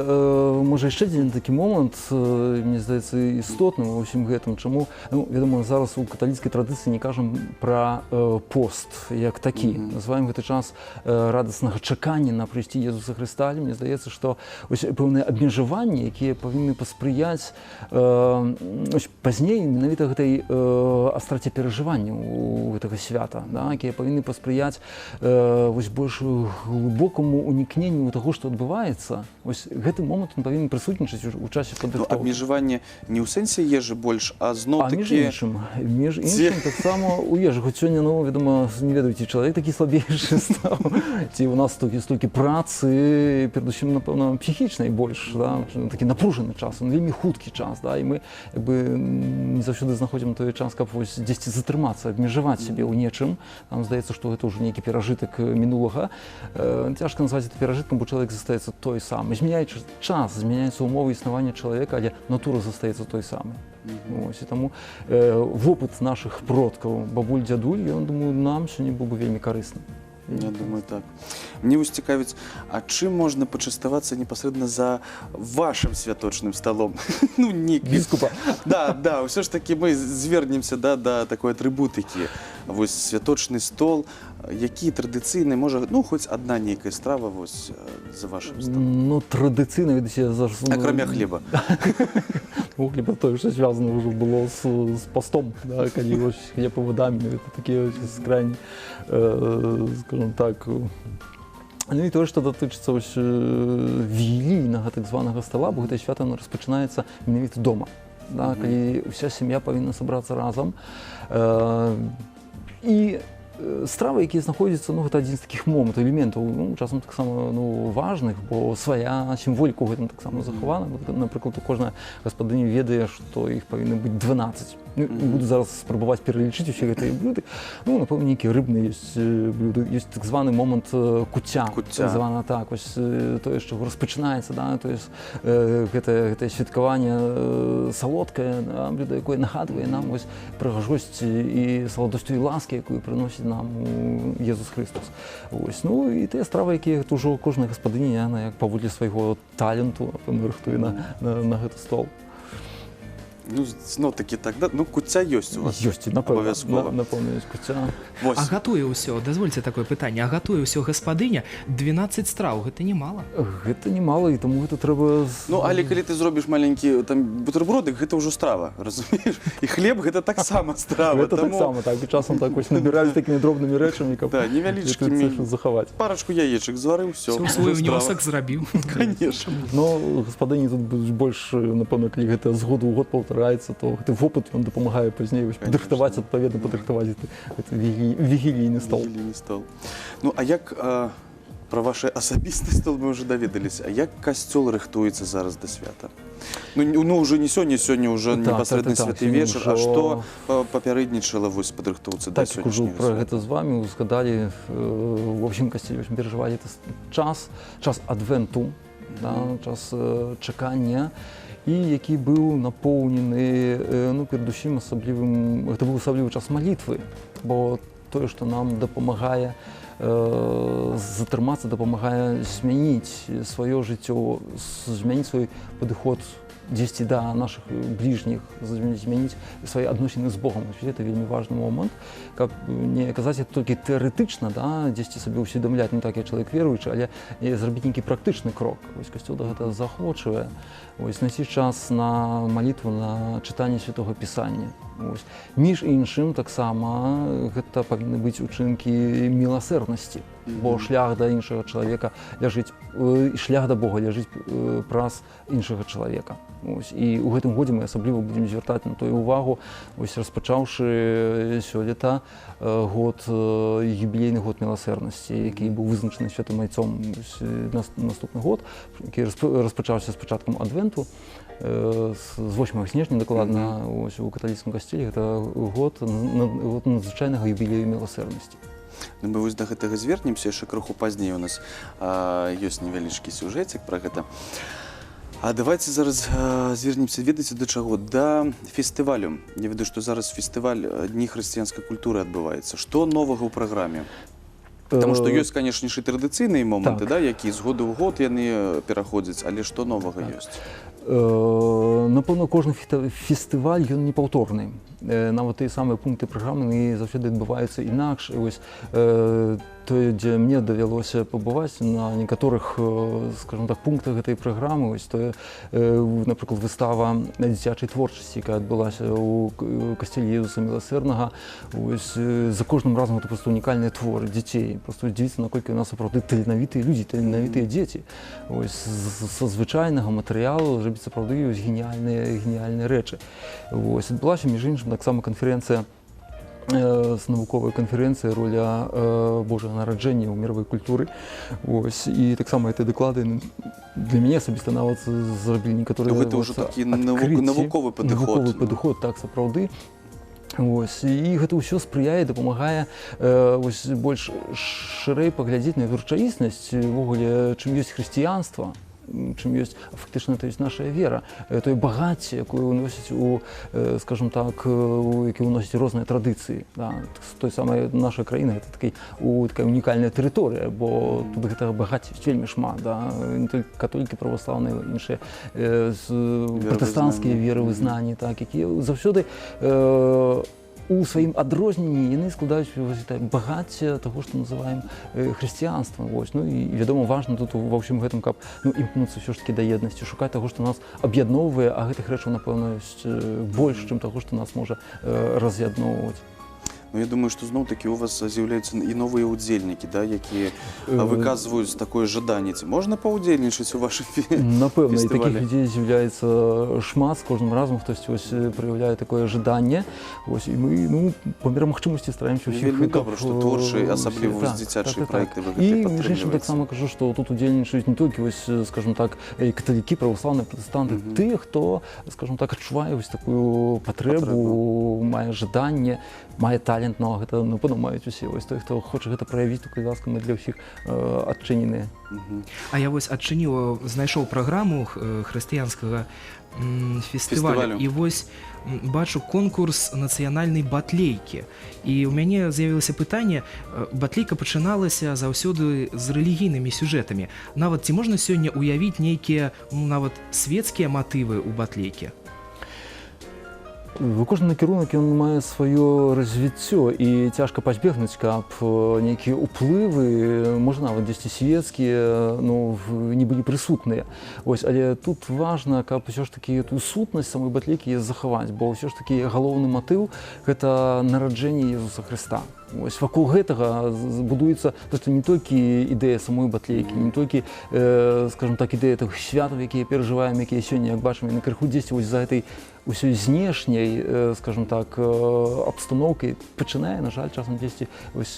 можа яшчэ адзін такі момант, мне здаецца, істотны ва ўсім гэтым, чаму, вядома, зараз у каталіцкай традыцыі не кажам пра пост як такі. Называем гэты час радаснага чакання на прыйсці Езуса Хрыста. Мне здаецца, што пэўныя абмежаванні, якія павінны паспрыяць пазней менавіта гэтай астраце перажыванняў гэтага свята, якія павінны паспрыяць больш глыбокаму унікненню таго, што адбываецца. Вось гэты момант он павінен прысутнічаць у часе падрыхтоўкі. Абмежаванне не ў сэнсе ежы больш, а зноў-такі... Між іншым таксама у ежы. Хоць сёння, вядома, не ведаю, ці чалавек такі слабейшы стаў, ці у нас столькі працы, перадусім, напэўна, псіхічнай больш, такі напружаны час, вельмі хуткі час, і мы не заўсёды знаходзім той час, каб дзесьці затрымацца, абмежаваць сябе ў нечым. Нам здаецца, што гэта ўжо нейкі перажытак мінулага. Цяжка назваць гэта перажыткам, бо чалавек застаецца той самы. Змяняецца час, змяняюцца ўмовы існавання чалавека, але натура застаецца той самай. І таму вопыт нашых продкаў, бабуль, дзядуль, я думаю, нам сёння быў бы вельмі карысны. Я думаю, так. Мне вось цікавіць, а чым можна пачаставацца непасрэдна за вашым святочным сталом? Біскупа. Да, ўсё ж такі мы звернемся да такой атрыбутыкі. Вось святочны стол, які традыцыйны, можа, хоць адна нейкая страва вось за вашым столом? Традыцыйна, відаць, акрамя хлеба. Хлеба тое, што звязана ўжо было з пастом, калі хлеб і вада, гэта такія скрайні, скажем так. Ну і тое, што датычыцца вілійнага так званага стала, бо гэтае свята распачынаецца менавіта дома. Калі ўся сям'я павінна сабрацца разам. І стравы, якія знаходзяцца, гэта адзін з такіх момантаў, элементаў, часам таксама важных, бо свая сімволіка ў гэтым таксама захавана. Напрыклад, кожная гаспадыня ведае, што іх павінна быць 12. Не буду зараз спрабаваць пералічыць усе гэтыя блюды. Напэўна, нейкія рыбныя ёсць блюды. Ёсць так званы момант куцця. Так звана так. Вось тое, з чаго распачынаецца, гэтае святкаванне салодкае, блюда, якое нагадвае нам прыгажосць і салодасцю і ласкі, якую прыносіць нам Езус Христос. І тыя стравы, якія ўжо кожная гаспадыня, як паводле свайго таленту, рыхтуе на гэты стол. Зноў-такі так, куцця ёсць у вас? Ёсць, напэўна, ёсць куцця. А гатуе ўсё, дазвольце такое пытанне, а гатуе ўсё гаспадыня 12 страў, гэта немало? Гэта немало, і таму гэта трэба... Але калі ты зробіш маленькі бутербродик, гэта ўжо страва, разумееш? І хлеб гэта таксама страва. Гэта таксама, так, і часам так набіраюць такімі дробнымі рэчамі, каб невялічкімі захаваць. Парачку яечак зварыў, ўсё. Свой унёсак зрабіў. Конечно. Но гаспадыні тут будуць больш, напэўна, калі гэта з году ў год паўтараецца, то гэты вопыт, ён дапамагае пазней падрыхтаваць, адпаведна падрыхтаваць гэты вігілійны стол. А як пра ваш асабісты стол мы ўжо даведаліся, а як касцёл рыхтуецца зараз да свята? Ўжо не сёння ўжо непасрэдна святы вечар, а што папярэднічала вось падрыхтоўцы да сённяшняга свята? Так, ужо пра гэта з вамі узгадалі, ва ўсім касцеле перажывалі час адвенту, час чакання, і які быў напоўнены, перадусім асаблівым, гэта быў асаблівы час малітвы, бо тое, што нам дапамагае затрымацца дапамагае змяніць сваё жыццё, змяніць свой падыход дзесьці да нашых бліжніх, змяніць свае адносіны з Богам. Это вельмі важны момант, каб не казаць это толькі тэарэтычна, да, дзесьці сабе ўсведамляць, ну так, я чалавек веруючы, але зрабіць нейкі практычны крок. Касцёл да гэта заахвочвае. Знайсці час на малітву, на чытанне Святога Пісання. Між іншым, таксама гэта павінны быць учынкі міласэрнасці, бо шлях да іншага чалавека ляжыць, шлях да Бога ляжыць праз іншага чалавека. І ў гэтым годзе мы асабліва будзем звяртаць на тую увагу, распачаўшы сёлета год, юбілейны год міласэрнасці, які быў вызначаны Святым Айцом наступны год, які распачаўся з пачаткам адвенту, з 8 снежня, дакладна, у каталіцкім касцеле, гэта год надзвычайнага юбілею міласэрнасці. Мы вось да гэтага звернемся, яшчэ крыху пазней у нас ёсць невялічкі сюжэцік пра гэта. А давайте зараз звернемся, ведаеце, да чаго? Да фестывалю. Я ведаю, што зараз фестываль Дні хрысціянскай культуры адбываецца. Што новага ў праграме? Потому што ёсць, канешне, і традыцыйныя моманты, да, якія з году ў год яны пераходзяць, але што новага ёсць? Напэўна, кожны фестываль, ён не паўторны. Нават тыя самыя пункты праграмы заўсёды адбываюцца інакш. Тое, дзе мне давялося пабываць на некаторых, скажем так, пунктах гэтай праграмы, тое, напрыклад, выстава дзіцячай творчасці, якая адбылася ў касцеле Езуса Міласэрнага. За кожным разам гэта проста унікальныя творы дзяцей. Проста дзівіцца, наколькі у нас сапраўды таленавітыя людзі, таленавітыя дзеці. Са звычайнага матэрыялу зрабіць сапраўды геніяльныя рэчы. Адбылася, між іншым, таксама канферэнцыя, з навуковай канферэнцыі «Роля Божага нараджэння ў міравой культуры». І таксама гэтыя даклады для мяне асабіста нават зрабілі некаторыя адкрыцці. Гэта ўжо такі навуковы падыход. Навуковы падыход, так, сапраўды. І гэта ўсё спрыяе, дапамагае больш шырэй паглядзець на рэчаіснасць, увогуле, чым ёсць хрысціянства, чым ёсць фактычна, то ёсць наша вера, тое багацце, якое ўносіць скажем так, які ўносіць розныя традыцыі. Той самай наша краіна гэта такая унікальная тэрыторыя, бо тут гэтага багацця вельмі шмат, не толькі католікі, праваслаўныя, іншыя пратэстанцкія веравызнанні, якія заўсёды у сваім адрозненні яны складаюць багацце таго, што называем хрысціянствам. І, вядома, важна тут ва ўсім гэтым, каб імкнуцца ўсё ж такі да еднасці, шукаць таго, што нас аб'ядноўвае, а гэтых рэчаў, напэўна, ёсць больш, чым таго, што нас можа раз'ядноўваць. Я думаю, што зноў-такі у вас з'яўляюцца і новыя ўдзельнікі, якія выказваюць такое жаданне. Ці можна паўдзельнічаць у вашым фестывалі? Напэўна, і такіх людзей з'яўляецца шмат, з кожным разам хтосьці праяўляе такое жаданне. І мы па меры магчымасці стараемся ўсіх... Вельмі добра, што творчыя, асабліва дзіцячыя праекты вы І, гэтыя між іншым, таксама кажу, што тут удзельнічаюць не толькі, скажем так, каталікі, праваслаўныя, пратэстанты, тыя, хто, скажем так, адчувае такую патрэбу, мае жаданне, мае талент, но гэта, напэўна, маюць усе. Той, хто хоча гэта праявіць, то, калі ласка, мы для ўсіх адчыненыя. А я адчыніў, знайшоў праграму хрысціянскага фестывалю, і бачу конкурс нацыянальнай батлейкі. І ў мяне з'явілася пытанне, батлейка пачыналася заўсёды з рэлігійнымі сюжэтамі. Нават ці можна сёння ўявіць нейкія, нават свецкія матывы ў батлейкі? Кожны накірунак, ён мае сваё развіццё, і цяжка пазбегнуць, каб нейкія ўплывы, можа, нават дзесьці свецкія, не былі прысутныя. Але тут важна, каб усё ж такі эту сутнасць самой батлейкі захаваць, бо ўсё ж такі галоўны матыў – гэта нараджэнне Езуса Хрыста. Вакол гэтага будуецца не толькі ідэя самой батлейкі, не толькі, скажем так, ідэя тых святаў, якія перажываем, якія сёння, як бачым, яны крыху дзесьці за гэтай усёй знешняй, скажем так, абстаноўкай пачынае, на жаль, часам дзесьці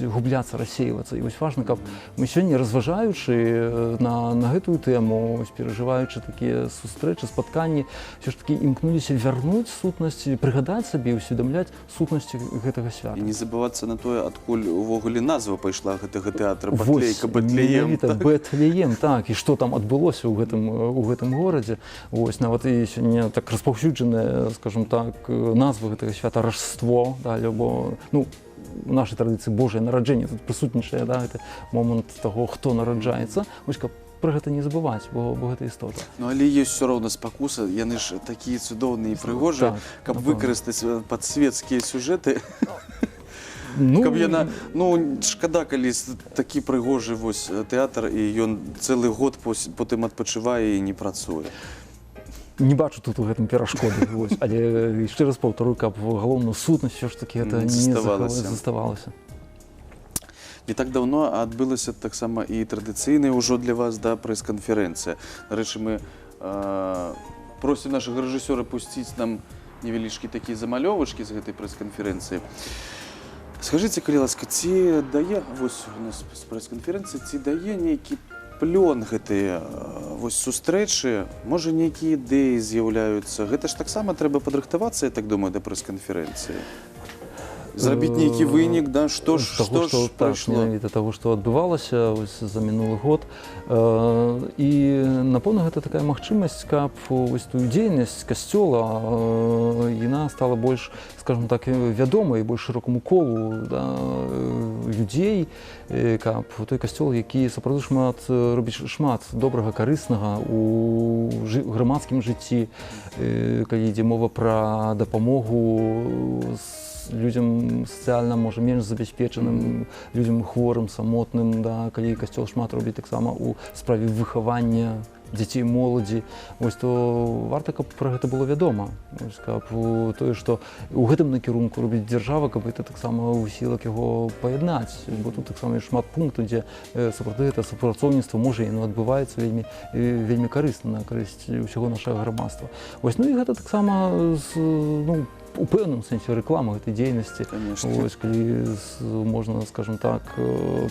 губляцца, рассейвацца. І важна, каб мы сёння, разважаючы на гэтую тэму, перажываючы такія сустрэчы, спатканні, ўсё ж такі імкнуліся вярнуць сутнасць, прыгадаць сабе, усведамляць сутнасць гэтага свята. І не забывацца на тое, адкуль увогуле назва пайшла гэтага тэатра, батлейка, Бэтлеем. Бэтлеем, так, і што там адбылося ў гэтым горадзе. Нават і сёння так распаўсюджаная, скажем так, назва гэтага свята Рождество, або, у нашай традыцыі Божае нараджэнне тут прысутнічае, да, гэты момант таго, хто нараджаецца, вось каб пра гэта не забываць, бо гэта істота. Ну, але ёсць все роўна спакуса, яны ж такія цудоўныя і прыгожыя, Так, каб напэўна. выкарыстаць пад свецкія сюжэты. Ну, Каб яна, ну, шкада, калі такі прыгожы вось тэатр, і ён цэлы год потым адпачывае і не працуе. не бачу тут у гэтым перашкоды, вось. Але яшчэ раз паўтарую, каб галоўную сутнасць все ж таки гэта не заставалася. Не так давно адбылася таксама і традыцыйная ўжо для вас, да, прэс-канферэнцыя. Нарэчы, мы просім нашага рэжысёра пусціць нам невялічкі такія замалёвачкі з гэтай прэс-канферэнцыі. Скажыце, калі ласка, ці дае, вось у нас з прэс-канферэнцыі, ці дае нейкі плён гэтыя вось сустрэчы, можа, нейкія ідэі з'яўляюцца? Гэта ж таксама трэба падрыхтавацца, я так думаю, да прэс-канферэнцыі. Зрабіць нейкі вынік, да, што ж прайшло? Менавіта таго, што адбывалася за мінулы год. І, напэўна, гэта такая магчымасць, каб вось тую дзейнасць касцёла, яна стала больш, скажем так, вядомай, больш шырокаму колу, да, людзей, каб той касцёл, які сапраўды робіць шмат добрага, карыснага у грамадскім жыцці, калі ідзе мова пра дапамогу людзям сацыяльна, можа, менш забяспечаным, людзям хворым, самотным, да, калі касцёл шмат робіць таксама ў справе выхавання дзяцей, моладзі, вось, то варта, каб пра гэта было вядома. Вось, каб тое, што ў гэтым накірунку робіць дзяржава, каб гэта таксама ў сілах яго паяднаць. Бо тут таксама ёсць шмат пунктаў, дзе сапраўды гэта супрацоўніцтва можа, яно адбываецца вельмі карысна на карысць усяго нашага грамадства. Вось, ну і гэта таксама у пэўным сэнсе рэклама гэтай дзейнасці. Вось, калі можна, скажем так,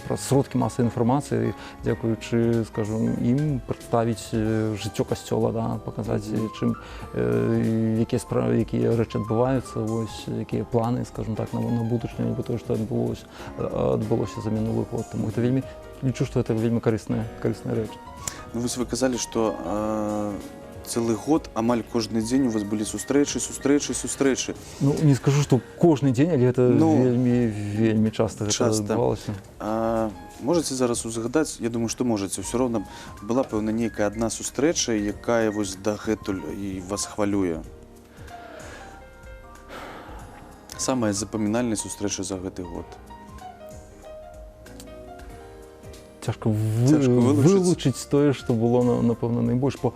праз сродкі масавай інфармацыі, дзякуючы, скажем, ім прадставіць жыццё касцёла, да, паказаць, чым, якія рэчы адбываюцца, вось, якія планы, скажем так, на будучыню, або тое, што адбылося за мінулы год. Таму гэта вельмі, лічу, што гэта вельмі карысная рэч. Ну, вось вы казалі, што цэлы год амаль кожны дзень у вас былі сустрэчы. Ну, не скажу, што кожны дзень, але гэта вельмі часта гэта адбывалася. Можаце зараз узгадаць, я думаю, што можаце, ўсё роўна была, пэўна, нейкая адна сустрэча, якая вось дагэтуль і вас хвалюе? Самая запамінальная сустрэча за гэты год? Цяжка вылучыць тое, што было, напэўна, найбольш, бо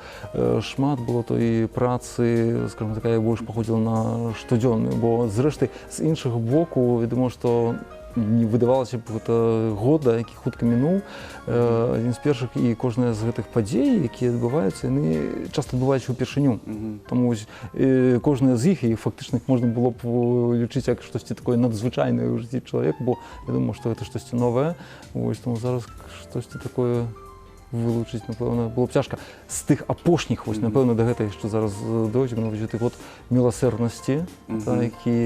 шмат было той працы, скажем, такая больш паходзіла на штодзённую, бо, зрэшты, з іншага боку, я думаю, што не выдавалася б гэта года, які хутка мінуў, адзін з першых, і кожная з гэтых падзей, якія адбываюцца, яны часта адбываюцца ўпершыню. Таму кожная з іх, і фактычна іх можна было б лічыць як штосьці такое надзвычайнае ў жыцці чалавека, бо я думаю, што гэта штосьці новае. Вось, таму зараз штосьці такое вылучыць, напэўна, было б цяжка. З тых апошніх, вось, напэўна, да гэтай, што зараз дойдзем, гэты год міласэрнасці, які,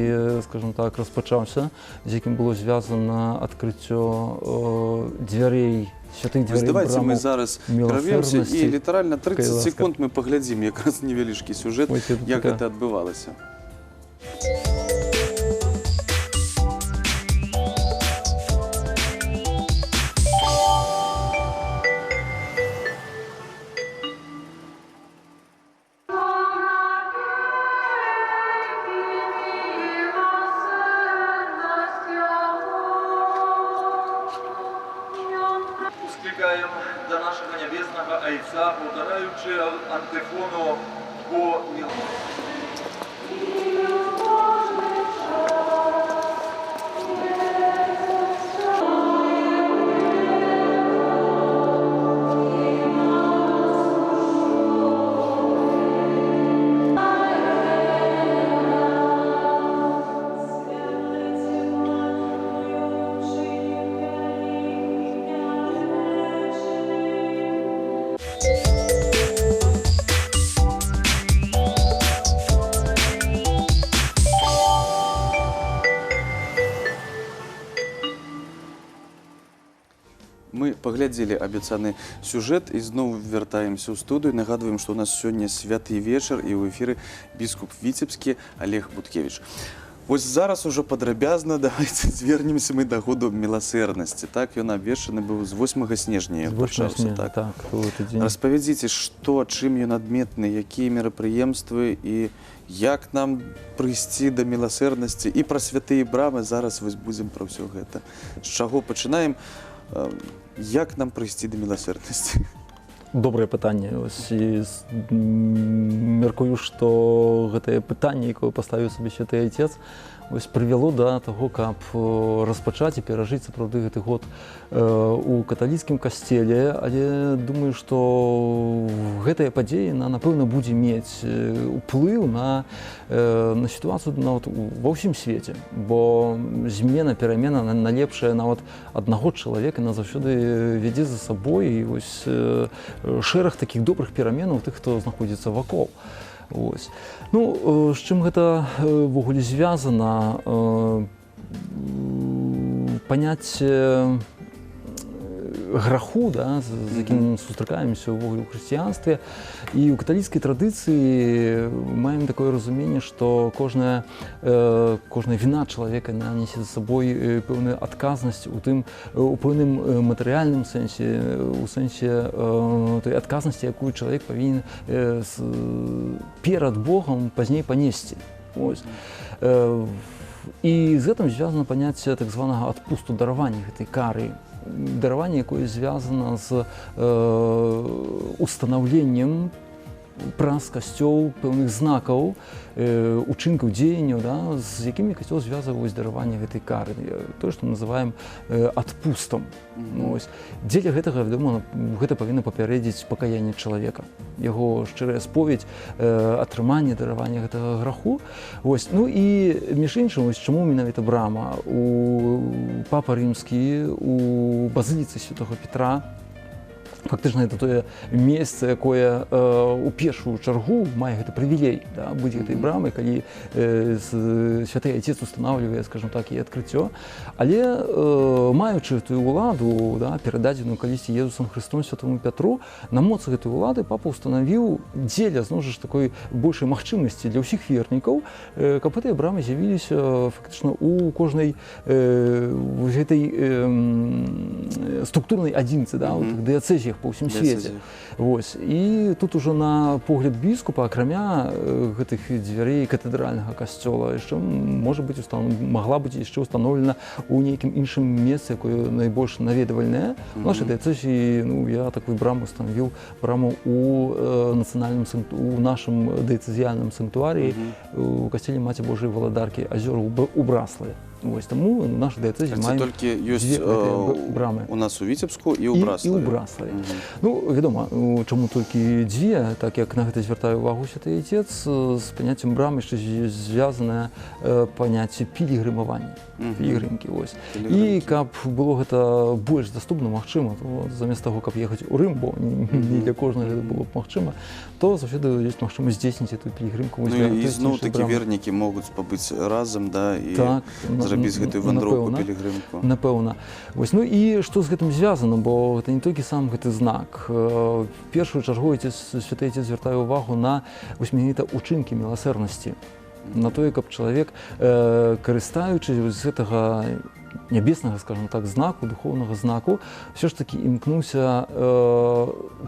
скажем так, распачаўся, з якім было звязана адкрыццё дзвярэй, святых дзвярэй браму міласэрнасці. Давайце мы зараз прарвемся і літаральна 30 секунд мы паглядзім якраз невялічкі сюжэт, як гэта адбывалася. Скликаем до нашего небесного Отца, повторяючи антифону «Бо Мы паглядзелі абяцаны сюжэт і зноў вяртаемся ў студыю. Нагадваем, што ў нас сёння святы вечар і ў эфіры біскуп Віцебскі Олег Буткевіч. Вось зараз ужо падрабязна давайте звернемся мы да году міласэрнасці. Так, ён абвешчаны быў з 8 снежня пачаўся. Так, у гэты дзень. Распавядзіце, што, чым ён адметны, якія мерапрыемствы і як нам прыйсці да міласэрнасці і пра святыя брамы. Зараз вось будзем пра ўсё гэта. З чаго пачынаем? Як нам прыйсці да міласэрнасці? Добрае пытанне. Ось, і мяркую, што гэтае пытанне, якое паставіў сабе святы Айцец, ось прывяло да таго, каб распачаць і перажыць сапраўды гэты год у каталіцкім касцеле, але думаю, што гэтая падзея, напэўна, будзе мець уплыў на сітуацыю ва ўсім свеце, бо змена, перамена на лепшае нават аднаго чалавека назаўсёды вядзе за сабой і вось шэраг такіх добрых пераменаў тых, хто знаходзіцца вакол. Ось. Ну, з чым гэта ввогуле звязана? Паняцце граху, да, з якім сустракаемся ўвогуле ў хрысціянстве. І ў каталіцкай традыцыі маем такое разуменне, што кожная віна чалавека нясе за сабой пэўную адказнасць у пэўным матэрыяльным сэнсе, у сэнсе той адказнасці, якую чалавек павінен перад Богам пазней панесці. Ось. І з гэтым звязана паняцце так званага адпусту, даравання гэтай кары. Дараванне, якое звязана з устанаўленнем праз касцёл пэўных знакаў, учынкаў, дзеянняў, да, з якімі касцёл звязвае дараванне гэтай кары. Тое, што мы называем адпустам. Дзеля гэтага, вядома, гэта павінна папярэдзіць пакаянне чалавека, яго шчырая споведь, атрыманне даравання гэтага граху. Ну і між іншым, чаму менавіта брама? Папа Рымскі у базыліцы святого Петра, фактычна гэта тое месца, якое у першую чаргу мае гэты прывілей, да, быць гэтай брамай, калі святы Айцец устанаўлівае, скажем так, і адкрыццё. Але маючы гэтую ўладу, да, перададзеную калісьці Езусам Хрыстом святому Пятру, на моцы гэтай улады папа устанавіў дзеля, зноў жа такой большай магчымасці для ўсіх вернікаў, каб гэтыя брамы з'явіліся фактычна у кожнай гэтай структурнай адзінцы, да, у тых дыяцэзіях па ўсім свеце. І тут ужо на погляд біскупа, акрамя гэтых дзвярэй катэдральнага касцёла, яшчэ магла быць яшчэ ўстаноўлена ў нейкім іншым месцы, якое найбольш наведвальнае. У нашай дыяцэзіі, я такую браму устанавіў, браму у нашым дыяцэзіяльным санктуарыі у касцеле Маці Божай Валадаркі азёр у Браславе. Таму у нашай дыяцэзіі маем толькі ёсць брамы. У нас у Віцебску і ў Браславе. І ў Браславе. Ну, вядома, чаму толькі дзве, так як на гэта звяртае ўвагу святы Айцец, з паняццем брамы яшчэ звязанае паняцце пілігрымавання, пілігрымкі. І каб было гэта больш даступна, магчыма, то замест таго, каб ехаць у Рым, бо не для кожнага гэта было б магчыма, то заўсёды ёсць магчымасць здзейсніць эту пілігрымку. І зноў такі вернікі могуць пабыць разам, да, і зрабіць гэтую вандроўку, пілігрымку. Напэўна. Ну і што з гэтым звязана, бо гэта не толькі сам гэты знак. В першую чаргу святы Айцец звяртае ўвагу на менавіта ўчынкі міласэрнасці, на тое, каб чалавек, карыстаючы з гэтага нябеснага, скажем так, знаку, духоўнага знаку, все ж таки імкнуўся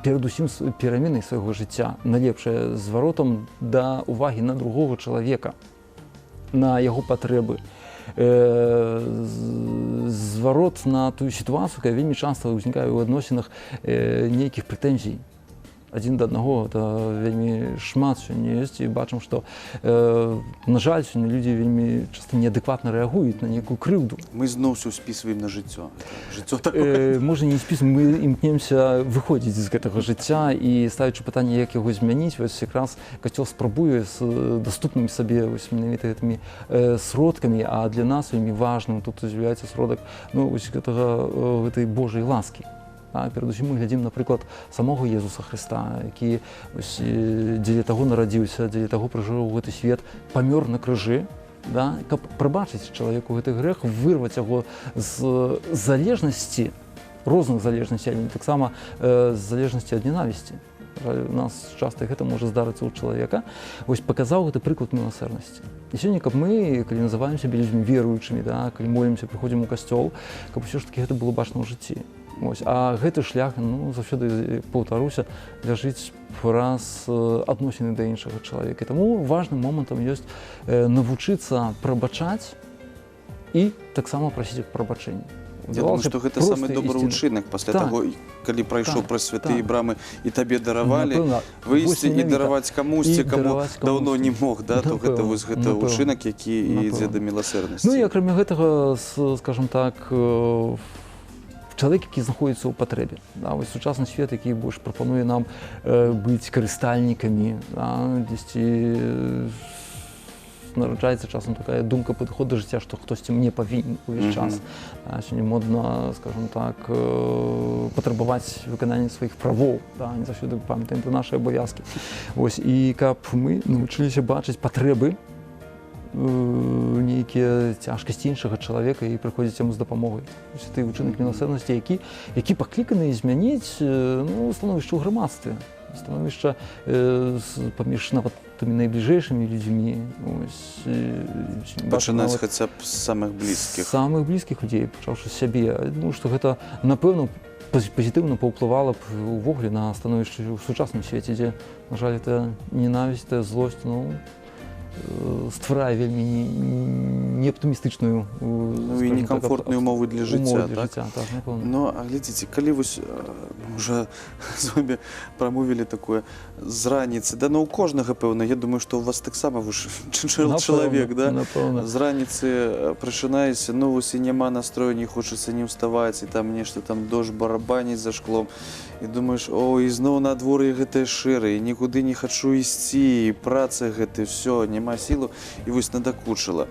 перадусім пераменай свайго жыцця на лепшае, зваротам да ўвагі на другога чалавека, на яго патрэбы. Зварот на тую сітуацыю, якая вельмі часта ўзнікае ў адносінах нейкіх прэтэнзій адзін да аднаго. Это вельмі шмат сёння ёсць, і бачым, што, на жаль, сёння людзі вельмі часта неадэкватна рэагуюць на нейкую крыўду. Мы зноў усё спісваем на жыццё. Жыццё такое. Можа, не спісваем, мы імкнемся выходзіць з гэтага жыцця і ставячы пытанне, як яго змяніць. Вось якраз касцёл спрабуе з даступнымі сабе менавіта гэтымі сродкамі, а для нас вельмі важным тут з'яўляецца сродак гэтай Божай ласкі. Перадусім мы глядзім, напрыклад, самога Езуса Хрыста, які дзеля таго нарадзіўся, дзеля таго прыжыў гэты свет, памёр на крыжы, каб прабачыць чалавеку гэты грэх, вырваць яго з залежнасці, розных залежнасцей, але таксама з залежнасці ад ненавісці. У нас часта гэта можа здарыцца ў чалавека. Вось паказаў гэты прыклад міласэрнасці. І сёння, каб мы, калі называем сябе людзьмі веруючымі, да, калі молімся, прыходзім у касцёл, каб усё ж такі гэта было бачна ў жыцці. Ось. А гэты шлях, ну, заўсёды, паўтаруся, ляжыць праз адносіны да іншага чалавека. І таму важным момантам ёсць навучыцца прабачаць і таксама прасіць прабачэння. Я думаю, што гэта самы добры ўчынак пасля таго, калі прайшоў праз святыя брамы і табе даравалі, выйсці і дараваць камусьці, каму даўно не мог, да, то гэта вось гэта ўчынак, які ідзе да міласэрнасці. Ну і акрамя гэтага, скажам так, чалавек, які знаходзіцца ў патрэбе. Да, вось сучасны свет, які больш прапануе нам быць карыстальнікамі, да, дзесьці нараджаецца часам такая думка падыход да жыцця, што хтосьці мне павінен увесь час. Сёння модна, скажам так, патрабаваць выканання сваіх правоў, да, не заўсёды памятаем пра нашы абавязкі. Вось, і каб мы навучыліся бачыць патрэбы, нейкія цяжкасці іншага чалавека і прыходзіць яму з дапамогай. Ты ўчынак міласэрнасці, які пакліканы змяніць, ну, становішча ў грамадстве, становішча паміж нават тымі найбліжэйшымі людзьмі. Пачынаць хаця б з самых блізкіх. З самых блізкіх людзей, пачаўшы з сябе. Я думаю, што гэта, напэўна, пазітыўна паўплывала б увогуле на становішча ў сучасным свеце, дзе, на жаль, гэта ненавісць, гэта злосць, ну, стварае вельмі неаптымістычную, ну, і некамфортныя умовы для жыцця, так? Ну, а глядзіце, калі вось уже з вами прамовілі такое з раніцы, да, ну, у кожнага, пэўна, я думаю, што у вас таксама вы ж чалавек, да? З раніцы прачынаешся, ну, вось і няма настрою, не хочацца не ўставаць, і там нешта там дождж барабаніць за шклом, і думаеш, о, і зноў надвор'е гэтае шэрае, і нікуды не хачу ісці, і праца гэта, всё, няма сілу, і вось надакучыла.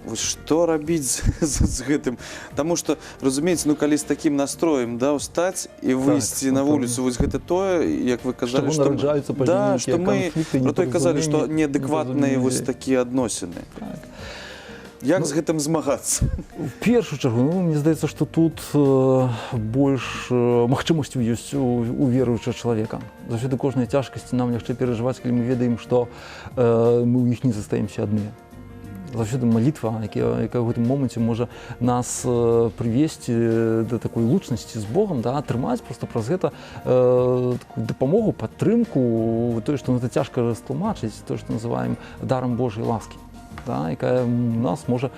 Вось што рабіць з гэтым? Таму што, разумееце, ну, калі з такім настроем, да, ўстаць і выйсці на вуліцу, вось гэта тое, як вы казалі, што да, што мы про той казалі, што неадэкватныя вось такія адносіны. Як з гэтым змагацца? В першую чаргу, ну, мне здаецца, што тут больш магчымасцяў ёсць у веруючага чалавека. Заўсёды кожныя цяжкасці нам лягчэй перажываць, калі мы ведаем, што мы ў іх не застаемся адныя. Заўсёды малітва, якая ў гэтым моманце можа нас прывесці да такой лучнасці з Богам, да, атрымаць проста праз гэта дапамогу, падтрымку, тое, што гэта цяжка растлумачыць, тое, што называем дарам Божай ласкі, да, якая нас можа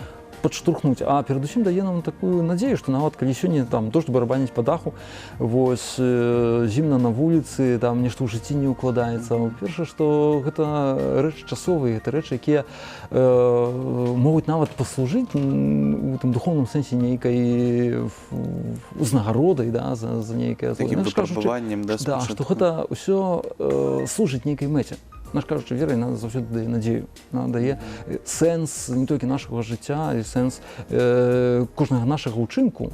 падштурхнуць, а перадусім дае нам такую надзею, што нават калі сёння там дождж барабаніць па даху, вось зімна на вуліцы, там нешта ў жыцці не ўкладаецца. Першае, што гэта рэчы часовыя, гэта рэчы, якія могуць нават паслужыць у тым духоўным сэнсе нейкай узнагародай, да, за нейкае такім выпрабаваннем, да, да, што гэта ўсё служыць нейкай мэце. Наш кажучы, вера нас заўсёды дае надзею, дае сэнс не толькі нашага жыцця, але сэнс кожнага нашага ўчынку,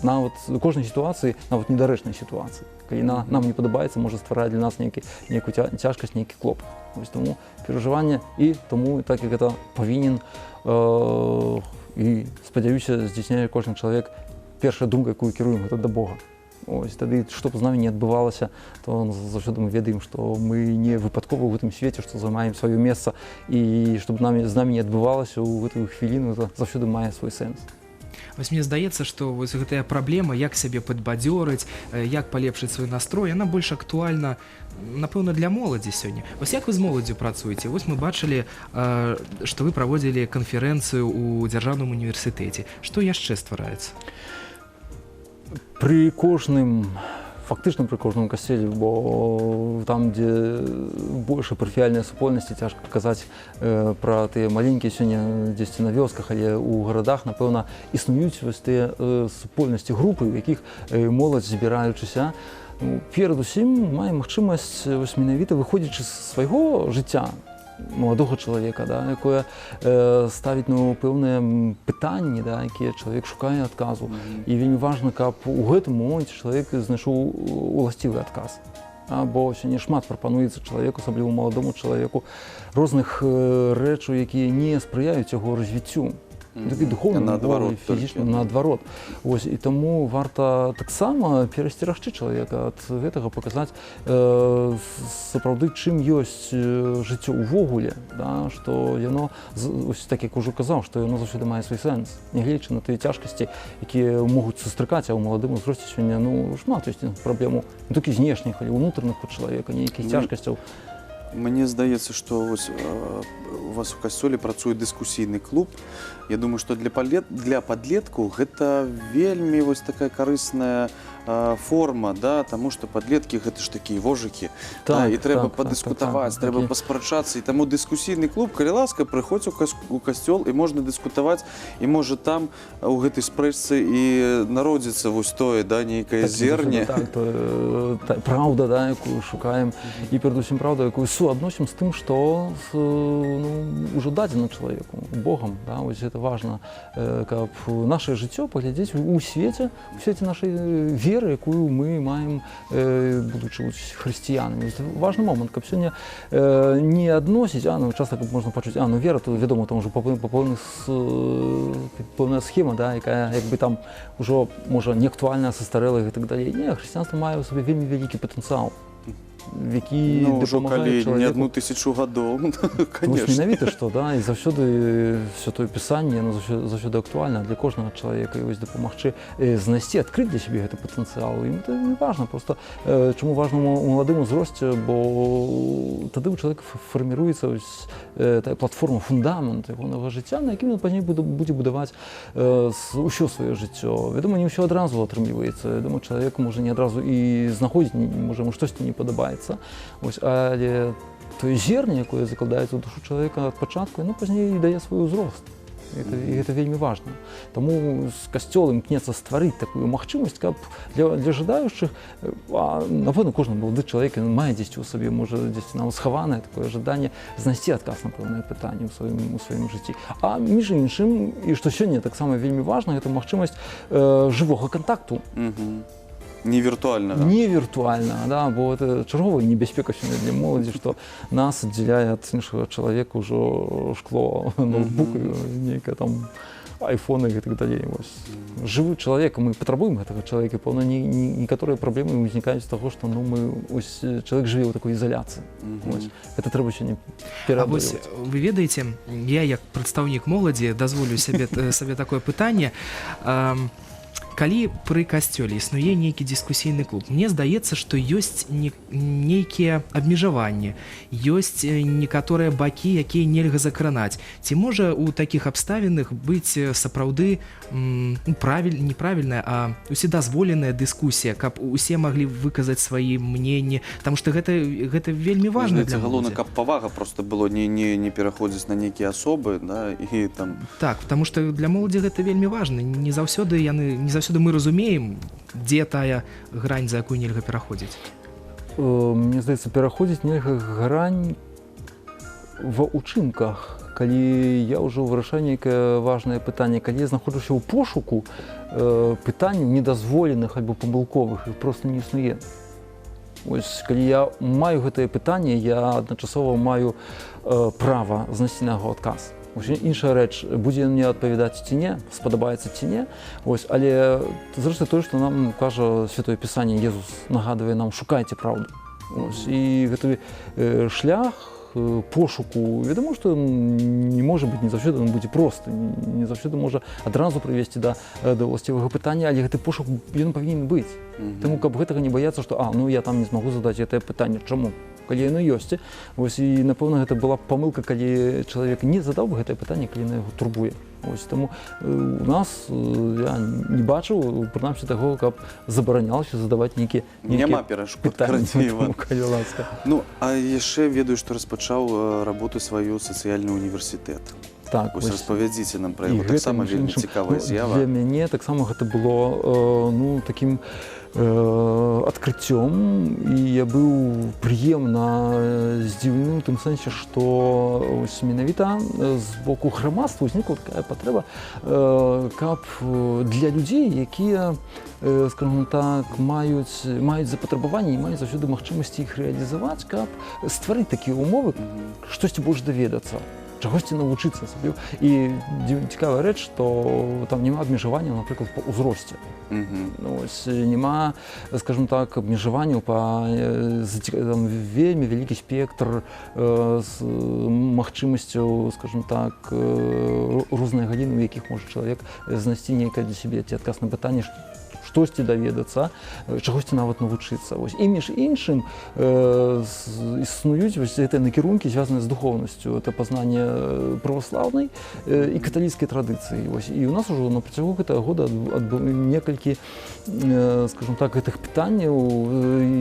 нават кожнай сітуацыі, нават недарэчнай сітуацыі. Калі нам не падабаецца, можа ствараць для нас нейкую цяжкасць, нейкі клопат. Вось таму перажыванне і таму, так як гэта павінен і, спадзяюся, здзяйсняе кожны чалавек, першая думка, якую кіруем, гэта да Бога. Ось, тады, што б з намі не адбывалася, то заўсёды мы ведаем, што мы не выпадкова ў гэтым свеце, што займаем сваё месца, і што б з намі не адбывалася ў гэтую хвіліну, это заўсёды мае свой сэнс. Вось мне здаецца, што вось гэтая праблема, як сябе падбадзёрыць, як палепшыць свой настрой, яна больш актуальна, напэўна, для моладзі сёння. Вось як вы з моладдзю працуеце? Вось мы бачылі, што вы праводзілі канферэнцыю ў дзяржаўным універсітэце. Што яшчэ ствараецца? Пры кожным, фактычна пры кожным касцеле, бо там, дзе больш парафіяльныя супольнасці, цяжка казаць пра тыя маленькія сёння дзесьці на вёсках, але ў гарадах, напэўна, існуюць вось тыя супольнасці, групы, у якіх моладзь, збіраючыся, перадусім мае магчымасць менавіта выходзячы з свайго жыцця, маладога чалавека, да, якое ставіць на пэўныя пытанні, да, якія чалавек шукае адказу. І вельмі важна, каб у гэтым моманце чалавек знайшоў уласцівы адказ. Бо сёння шмат прапануецца чалавеку, асабліва маладому чалавеку, розных рэчаў, якія не спрыяюць яго развіццю. такі духовні Наадварот умовы, фізічна, толькі. наадварот. Ось, і тому варта таксама перасцерагчы чалавека ад гэтага, паказаць сапраўды, чым ёсць жыццё ўвогуле, да, што яно, ось так як ужо казаў, што яно заўсёды мае свой сэнс, нягледзячы на тыя цяжкасці, якія могуць сустракаць, а ў маладым узросце сёння, ну, шмат ёсць праблему, не толькі знешніх, але ўнутраных у чалавека, нейкіх цяжкасцяў. Мне здаецца, што ось, у вас у касцёле працуе дыскусійны клуб. Я думаю, што для падлеткаў гэта вельмі вось такая карысная форма, да, таму што падлеткі гэта ж такія вожыкі, да, і трэба падыскутаваць, трэба паспрачацца, і таму дыскусійны клуб, калі ласка, прыходзь у касцёл і можна дыскутаваць, і можа там у гэтай спрэчцы і народзіцца вось тое, да, нейкае зерне. Так, праўда, да, якую шукаем, і перадусім праўда, якую суадносім з тым, што ўжо дадзена чалавеку, Богам, да, вось гэта важна, каб наше жыццё паглядзець у свеце нашай веры, якую мы маем, будучы хрысціянамі. Важны момант, каб сёння не адносіць, часта можна пачуць, вера, то, вядома, там ужо пэўная схема, да, якая, як бы там ужо, можа, неактуальная, састарэлая і так далей. Не, хрысціянства мае ў сабе вельмі вялікі патэнцыял, які дапамагае чалавеку. Не 1000 гадоў, конечно. Менавіта што, да, і заўсёды Святое Пісанне, яно заўсёды актуальна для кожнага чалавека, і вось дапамагчы знайсці, адкрыць для сябе гэты патэнцыял. І гэта не важна, просто чаму важна у маладым узросце, бо тады ў чалавека фарміруецца тая платформа, фундамент ягонага жыцця, на якім ён пазней будзе будаваць усё сваё жыццё. Вядома, не ўсё адразу атрымліваецца. Вядома, чалавек можа не адразу і знаходзіць, можа, яму штосьці не падабаецца. Ось, але тое зерне, якое закладаецца ў душу чалавека ад пачатку, яно пазней дае свой узрост. І гэта вельмі важна. Таму з касцёл імкнецца стварыць такую магчымасць, каб для жадаючых, напэўна, кожны малады чалавек мае дзесьці ў сабе, можа, дзесьці нам схаванае такое жаданне знайсці адказ на пэўнае пытанне ў сваім жыцці. А між іншым, і што сёння таксама вельмі важна, гэта магчымасць жывога кантакту. Не віртуальнага. Не віртуальнага, да, бо это чарговая небяспека сёння для моладзі, што нас аддзяляе ад іншага чалавека ўжо шкло, ноутбук, нейкая там айфоны і так далей. Жывы чалавек, мы патрабуем гэтага чалавека, пэўна, некаторыя праблемы ўзнікаюць з таго, што чалавек жыве ў такой изоляцыі. Гэта трэба сёння пераадолеваць. А вось вы ведаеце, я як прадстаўнік моладзі дазволю сабе такое пытанне. Калі пры касцёле існуе нейкі дыскусійны клуб, мне здаецца, што ёсць нейкія абмежаванні, ёсць некаторыя бакі, якія нельга закранаць. Ці можа ў такіх абставінах быць сапраўды неправільная, а уседазволеная дыскусія, каб усе маглі выказаць свае мненні, таму што гэта вельмі важна для моладзі. Галоўна, каб павага проста было не пераходзіць на нейкія асобы, да, і там... Так, таму што для моладзі гэта вельмі важна. Не заўсёды мы разумеем, дзе тая грань, за якую нельга пераходзіць. Мне здаецца, пераходзіць нельга грань ва ўчынках. Калі я ўжо вырашаю нейкае важнае пытанне, калі я знаходжуся ў пошуку пытанняў недазволеных альбо памылковых, іх проста не існуе. Ось, калі я маю гэтае пытанне, я адначасова маю права знайсці на яго адказ. Іншая рэч, будзе ён мне адпавядаць ці не, спадабаецца ці не. Але зрэшты тое, што нам кажа Святое Пісанне, Езус нагадвае нам, шукайце праўду. І гэты шлях пошуку, вядома, што не можа быць, не заўсёды ён будзе просты, не заўсёды можа адразу прывесці да ўласцівага пытання, але гэты пошук, ён павінен быць. Таму, каб гэтага не баяцца, што я там не змагу задаць гэтае пытанне. Чаму? Калі яно ёсць. І, напэўна, гэта была памылка, калі чалавек не задаў бы гэтае пытанне, калі яно яго турбуе. Таму у нас, я не бачыў, прынамсі таго, каб забаранялася задаваць нейкія пытанні, калі ласка. А яшчэ ведаю, што распачаў работу сваю сацыяльны універсітэт. Так, распавядзіце нам пра яго, таксама вельмі цікавая з'ява. Для мяне таксама гэта было такім адкрыццём, і я быў прыемна здзіўлены ў тым сэнсе, што менавіта з боку грамадства ўзнікла такая патрэба, каб для людзей, якія, скажем так, маюць запатрабаванні і маюць заўсёды магчымасці іх рэалізаваць, каб стварыць такія ўмовы, штосьці больш даведацца. чагосьці навучыцца асабліва. І цікавая рэч, што там няма абмежавання, напрыклад, па ўзросце. Няма, скажем так, абмежаванняў па вельмі вялікі спектр з магчымасцяў, скажем так, розныя галіны, у якіх можа чалавек знайсці нейкае для сябе ці адказ на пытанне, штосьці даведацца, чагосьці нават навучыцца. І між іншым існуюць гэтыя накірункі, звязаныя з духоўнасцю. Это пазнанне праваслаўнай і каталіцкай традыцыі. І ў нас ужо на працягу гэтага года некалькі, скажем так, гэтых пытанняў,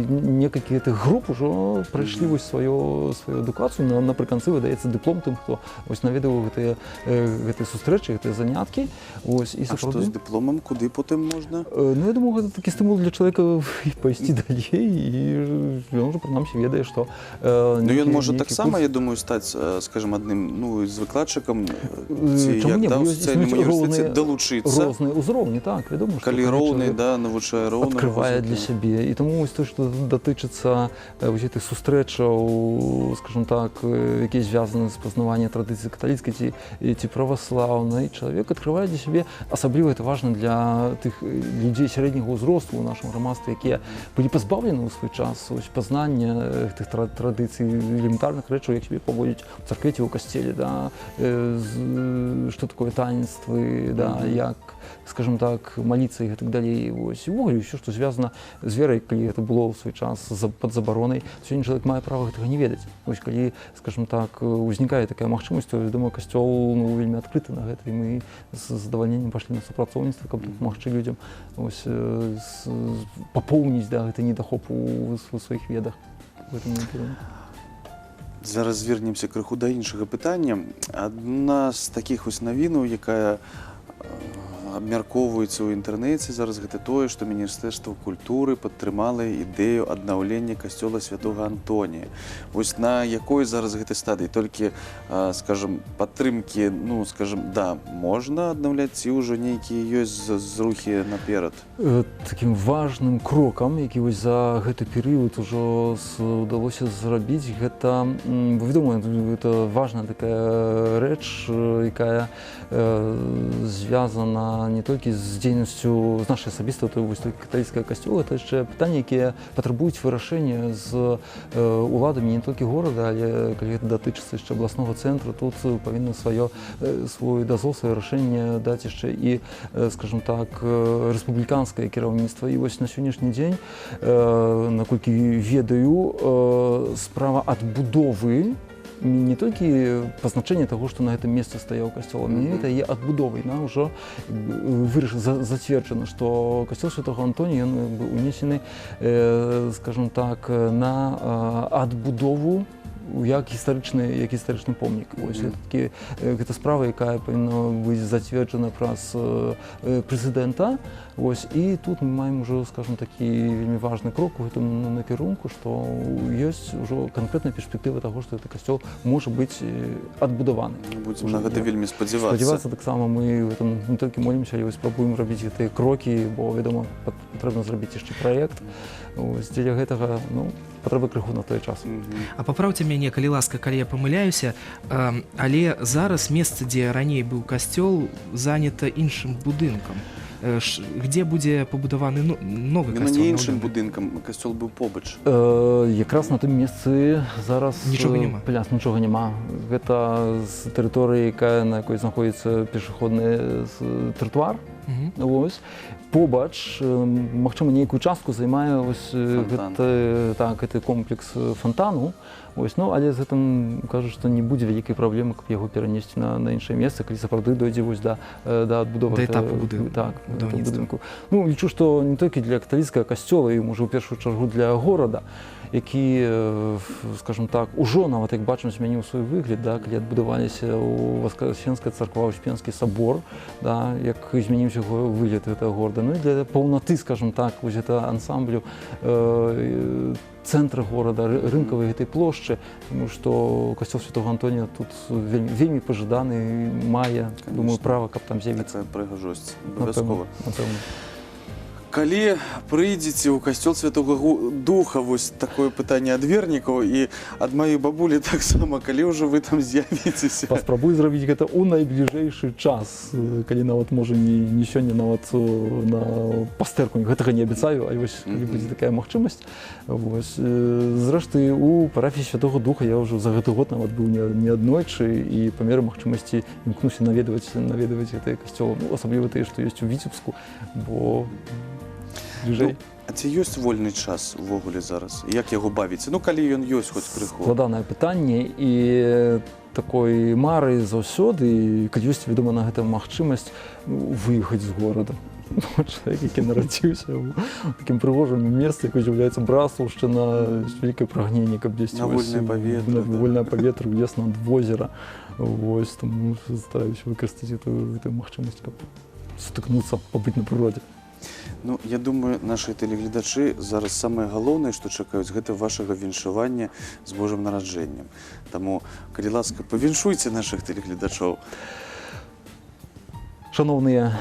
некалькі гэтых груп ужо прайшлі сваю адукацыю. Напрыканцы выдаецца дыплом тым, хто наведаў гэтыя сустрэчы, гэтыя заняткі. А што з дыпломам? Куды потым можна? Ну, я думаю, гэта такі стымул для чалавека пайсці далей, і ён ужо, прынамсі, ведае, што... Ну, ён можа таксама, я думаю, стаць, скажем, адным, з выкладчыкам, ці як, да, у сацыяльным універсітэце далучыцца. Розныя ўзроўні, так, вядома, што... Калі роўны, да, навучае роўна. Адкрывае для сябе. І таму вось то, што датычыцца гэтых сустрэчаў, скажем так, якія звязаны з пазнаваннем традыцыі каталіцкай ці праваслаўнай, чалавек адкрывае для сябе. Асабліва гэта важна для тых людзей сярэдняга ўзросту ў нашым грамадстве, якія былі пазбаўлены ў свой час пазнання гэтых традыцый, элементарных рэчаў, як сябе паводзіць у царкве ці ў касцеле, да, што такое таінствы, да, як, скажем так, маліцца і гэтак далей. І ўвогуле ўсё, што звязана з верай, калі гэта было ў свой час пад забаронай, сёння чалавек мае права гэтага не ведаць. Калі, скажем так, узнікае такая магчымасць, то, я думаю, касцёл вельмі адкрыты на гэта, і мы з задавальненнем пайшлі на супрацоўніцтва, каб дапамагчы людзям папоўніць гэты недахоп у сваіх ведах. Зараз звернемся крыху да іншага пытання. Адна з такіх навінаў, якая абмяркоўваецца ў інтэрнэце зараз, гэта тое, што Міністэрства культуры падтрымала ідэю аднаўлення касцёла Святога Антонія. Вось на якой зараз гэтай стадыі? Толькі, скажем, падтрымкі, ну, скажем, да, можна аднаўляць, ці ўжо нейкія ёсць зрухі наперад? Такім важным крокам, які вось за гэты перыяд ужо удалося зрабіць, гэта, вядома, гэта важная такая рэч, якая звязана не толькі з дзейнасцю з нашай асабістай каталіцкага касцёла, это яшчэ пытанні, якія патрабуюць вырашэння з уладамі не толькі горада, але калі гэта датычыцца яшчэ абласнога цэнтра, тут павінна свой дазвол, сваё рашэнне даць яшчэ і, скажем так, рэспубліканскае кіраўніцтва. І вось на сённяшні дзень, наколькі ведаю, справа адбудовы не толькі пазначэнне таго, што на гэтым месцы стаяў касцёл, а менавіта яе адбудовай. Ўжо зацверджана, што касцёл Святога Антонія унесены, скажем так, на адбудову як гістарычны помнік. Гэта справа, якая павінна быць зацверджана праз прэзідэнта. І тут мы маем ужо, скажем, такі вельмі важны крок у гэтым накірунку, што ёсць ужо канкрэтная перспектыва таго, што гэты касцёл можа быць адбудаваны. Будзем на гэта вельмі спадзявацца. Спадзявацца таксама мы не толькі молімся, але спрабуем рабіць гэтыя крокі, бо, вядома, патрэбна зрабіць яшчэ праект. Дзеля гэтага, патрэба крыху на той час. А папраўце мяне, калі ласка, калі я памыляюся, але зараз месца, дзе раней быў касцёл, занята іншым будынкам. Где будзе пабудаваны новы касцёл? Не іншым будынкам, касцёл быў побач. Якраз на тым месцы зараз нічога няма. Гэта з тэрыторыі, на якой знаходзіцца пешаходны тротуар. Побач, магчыма, нейкую частку займае гэты комплекс фонтану, але з гэтым кажуць, што не будзе вялікай праблемы, каб яго перанесці на іншае месца, калі сапраўды дойдзе да адбудовы будынку. Лічу, што не толькі для каталіцкага касцёла, і можа ў першую чаргу для горада, які, скажем так, ужо нават, як бачым, змяніў свой выгляд, калі адбудаваліся Воскресенская царква, Успенскі сабор, як змяніўся выгляд гэтага горада. І для паўнаты, скажем так, гэта ансамблю цэнтра горада, рынкавай гэтай плошчы, тому што касцёл Святога Антонія тут вельмі пажаданы, мае, думаю, права, каб там з'явіцца. Такая прыгажосць, абавязкова. Калі прыйдзеце ў касцёл Святога Духа, вось такое пытанне ад вернікаў і ад маёй бабулі таксама, калі ўжо вы там з'явіцеся? Паспрабуй зрабіць гэта ў найбліжэйшы час, калі нават можа не сёння, нават на пастэрку. Гэтага не абяцаю, але вось калі будзе такая магчымасць. Вось. Зрэшты, у парафіі Святога Духа я ўжо за гэты год нават быў не аднойчы і па меры магчымасці імкнуся наведваць гэтыя касцёлы, асабліва тыя, што ёсць у Віцебску, бо бліжэй. А ці ёсць вольны час увогуле зараз? Як яго бавіце? Ну, калі ён ёсць хоць крыху. Складанае пытанне, і такой мары заўсёды, калі ёсць, вядома, на гэта магчымасць выехаць з горада. Чалавек, які нарадзіўся ў такім прыгожым месцы, якое з'яўляецца Браслаўшчына, вялікае прагненне, каб дзесьці на вольнае паветра, лес над возера. Вось, таму стараюся выкарыстаць гэтую магчымасць, каб сутыкнуцца, пабыць на прыродзе. Ну, я думаю, наши телегледачы зараз самае галоўнае, што чакаюць, гэта вашага віншавання з Божым нараджэннем. Таму, калі ласка, павіншуйце нашых телегледачоў. Шановныя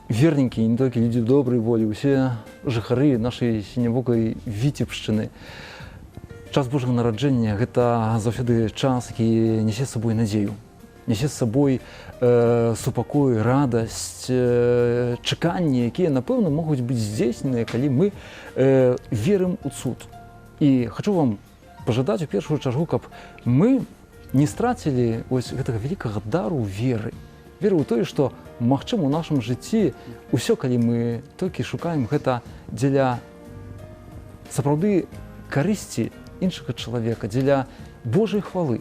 вернікі, не толькі людзі добрай волі, усе жыхары нашай сінявокай Віцебшчыны. Час Божага нараджэння – гэта заўсёды час, які нясе з сабой надзею, нясе з сабой супакой, радасць, чаканні, якія, напэўна, могуць быць здзейсненыя, калі мы верым у цуд. І хачу вам пажадаць у першую чаргу, каб мы не страцілі ось гэтага вялікага дару веры. Веру ў тое, што магчыма ў нашым жыцці ўсё, калі мы толькі шукаем гэта дзеля сапраўды карысці іншага чалавека, дзеля Божай хвалы.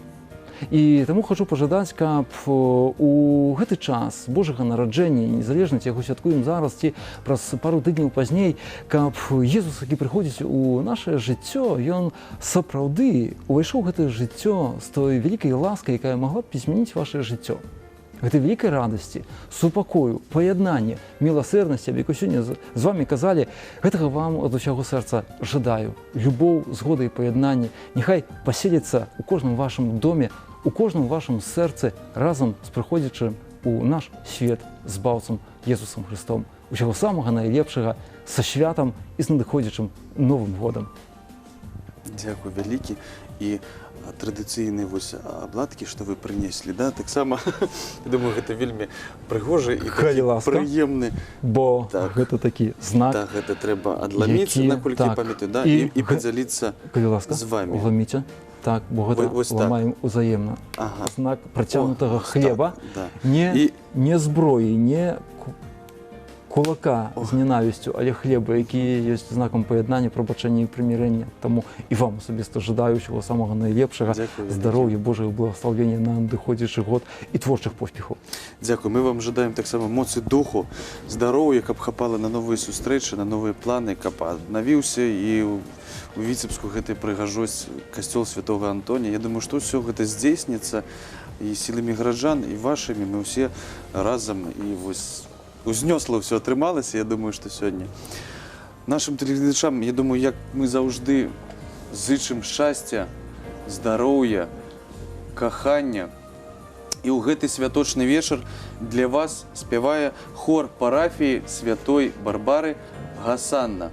І таму хачу пажадаць, каб у гэты час Божага нараджэння, незалежна ці яго святкуем зараз, ці праз пару тыдняў пазней, каб Езус, які прыходзіць у нашае жыццё, ён сапраўды увайшоў гэтае жыццё з той вялікай ласкай, якая магла б змяніць вашае жыццё. Гэтай вялікай радасці, супакою, паяднання, міласэрнасці, аб якой сёння з вамі казалі, гэтага вам ад усяго сэрца жадаю. Любоў, згода і паяднанне няхай паселіцца ў кожным вашым доме, у кожным вашым сэрцы разам з прыходзячым у наш свет збаўцам Езусам Христом. Усяго самага найлепшага, са святам і з надыходзячым Новым годам. Дзякуй вялікі. І традыцыйныя вось абладкі, што вы прынеслі, да, таксама, думаю, гэта вельмі прыгожы і прыемны. Бо гэта такі знак, так, гэта трэба адламіцца, наколькі памятаю, да, і падзяліцца з вамі. Ламіце. Так, бо гэта ламаем узаемна. Знак працягнутага хлеба, не зброі, не кулака з ненавісцю, але хлеба, які ёсць знакам паяднання, прабачэння і прымірэння. Таму і вам асабіста жадаю ўсяго самага найлепшага, здароўя, Божага благаслаўення на надыходзячы год і творчых поспехаў. Дзякуй. Мы вам жадаем таксама моцы духу, здароўя, каб хапала на новыя сустрэчы, на новыя планы, каб аднавіўся і у Віцебску гэтай прыгажосць касцёл Святога Антонія. Я думаю, што ўсё гэта здзейсніцца і сіламі гараджан, і вашымі. Мы ўсе разам і вось узнёсла ўсё атрымалася, я думаю, што сёння. Нашым тэлегледачам, я думаю, як мы заўжды зычым шчасця, здароўя, кахання. І ў гэты святочны вечар для вас спявае хор парафіі Святой Барбары «Гасанна».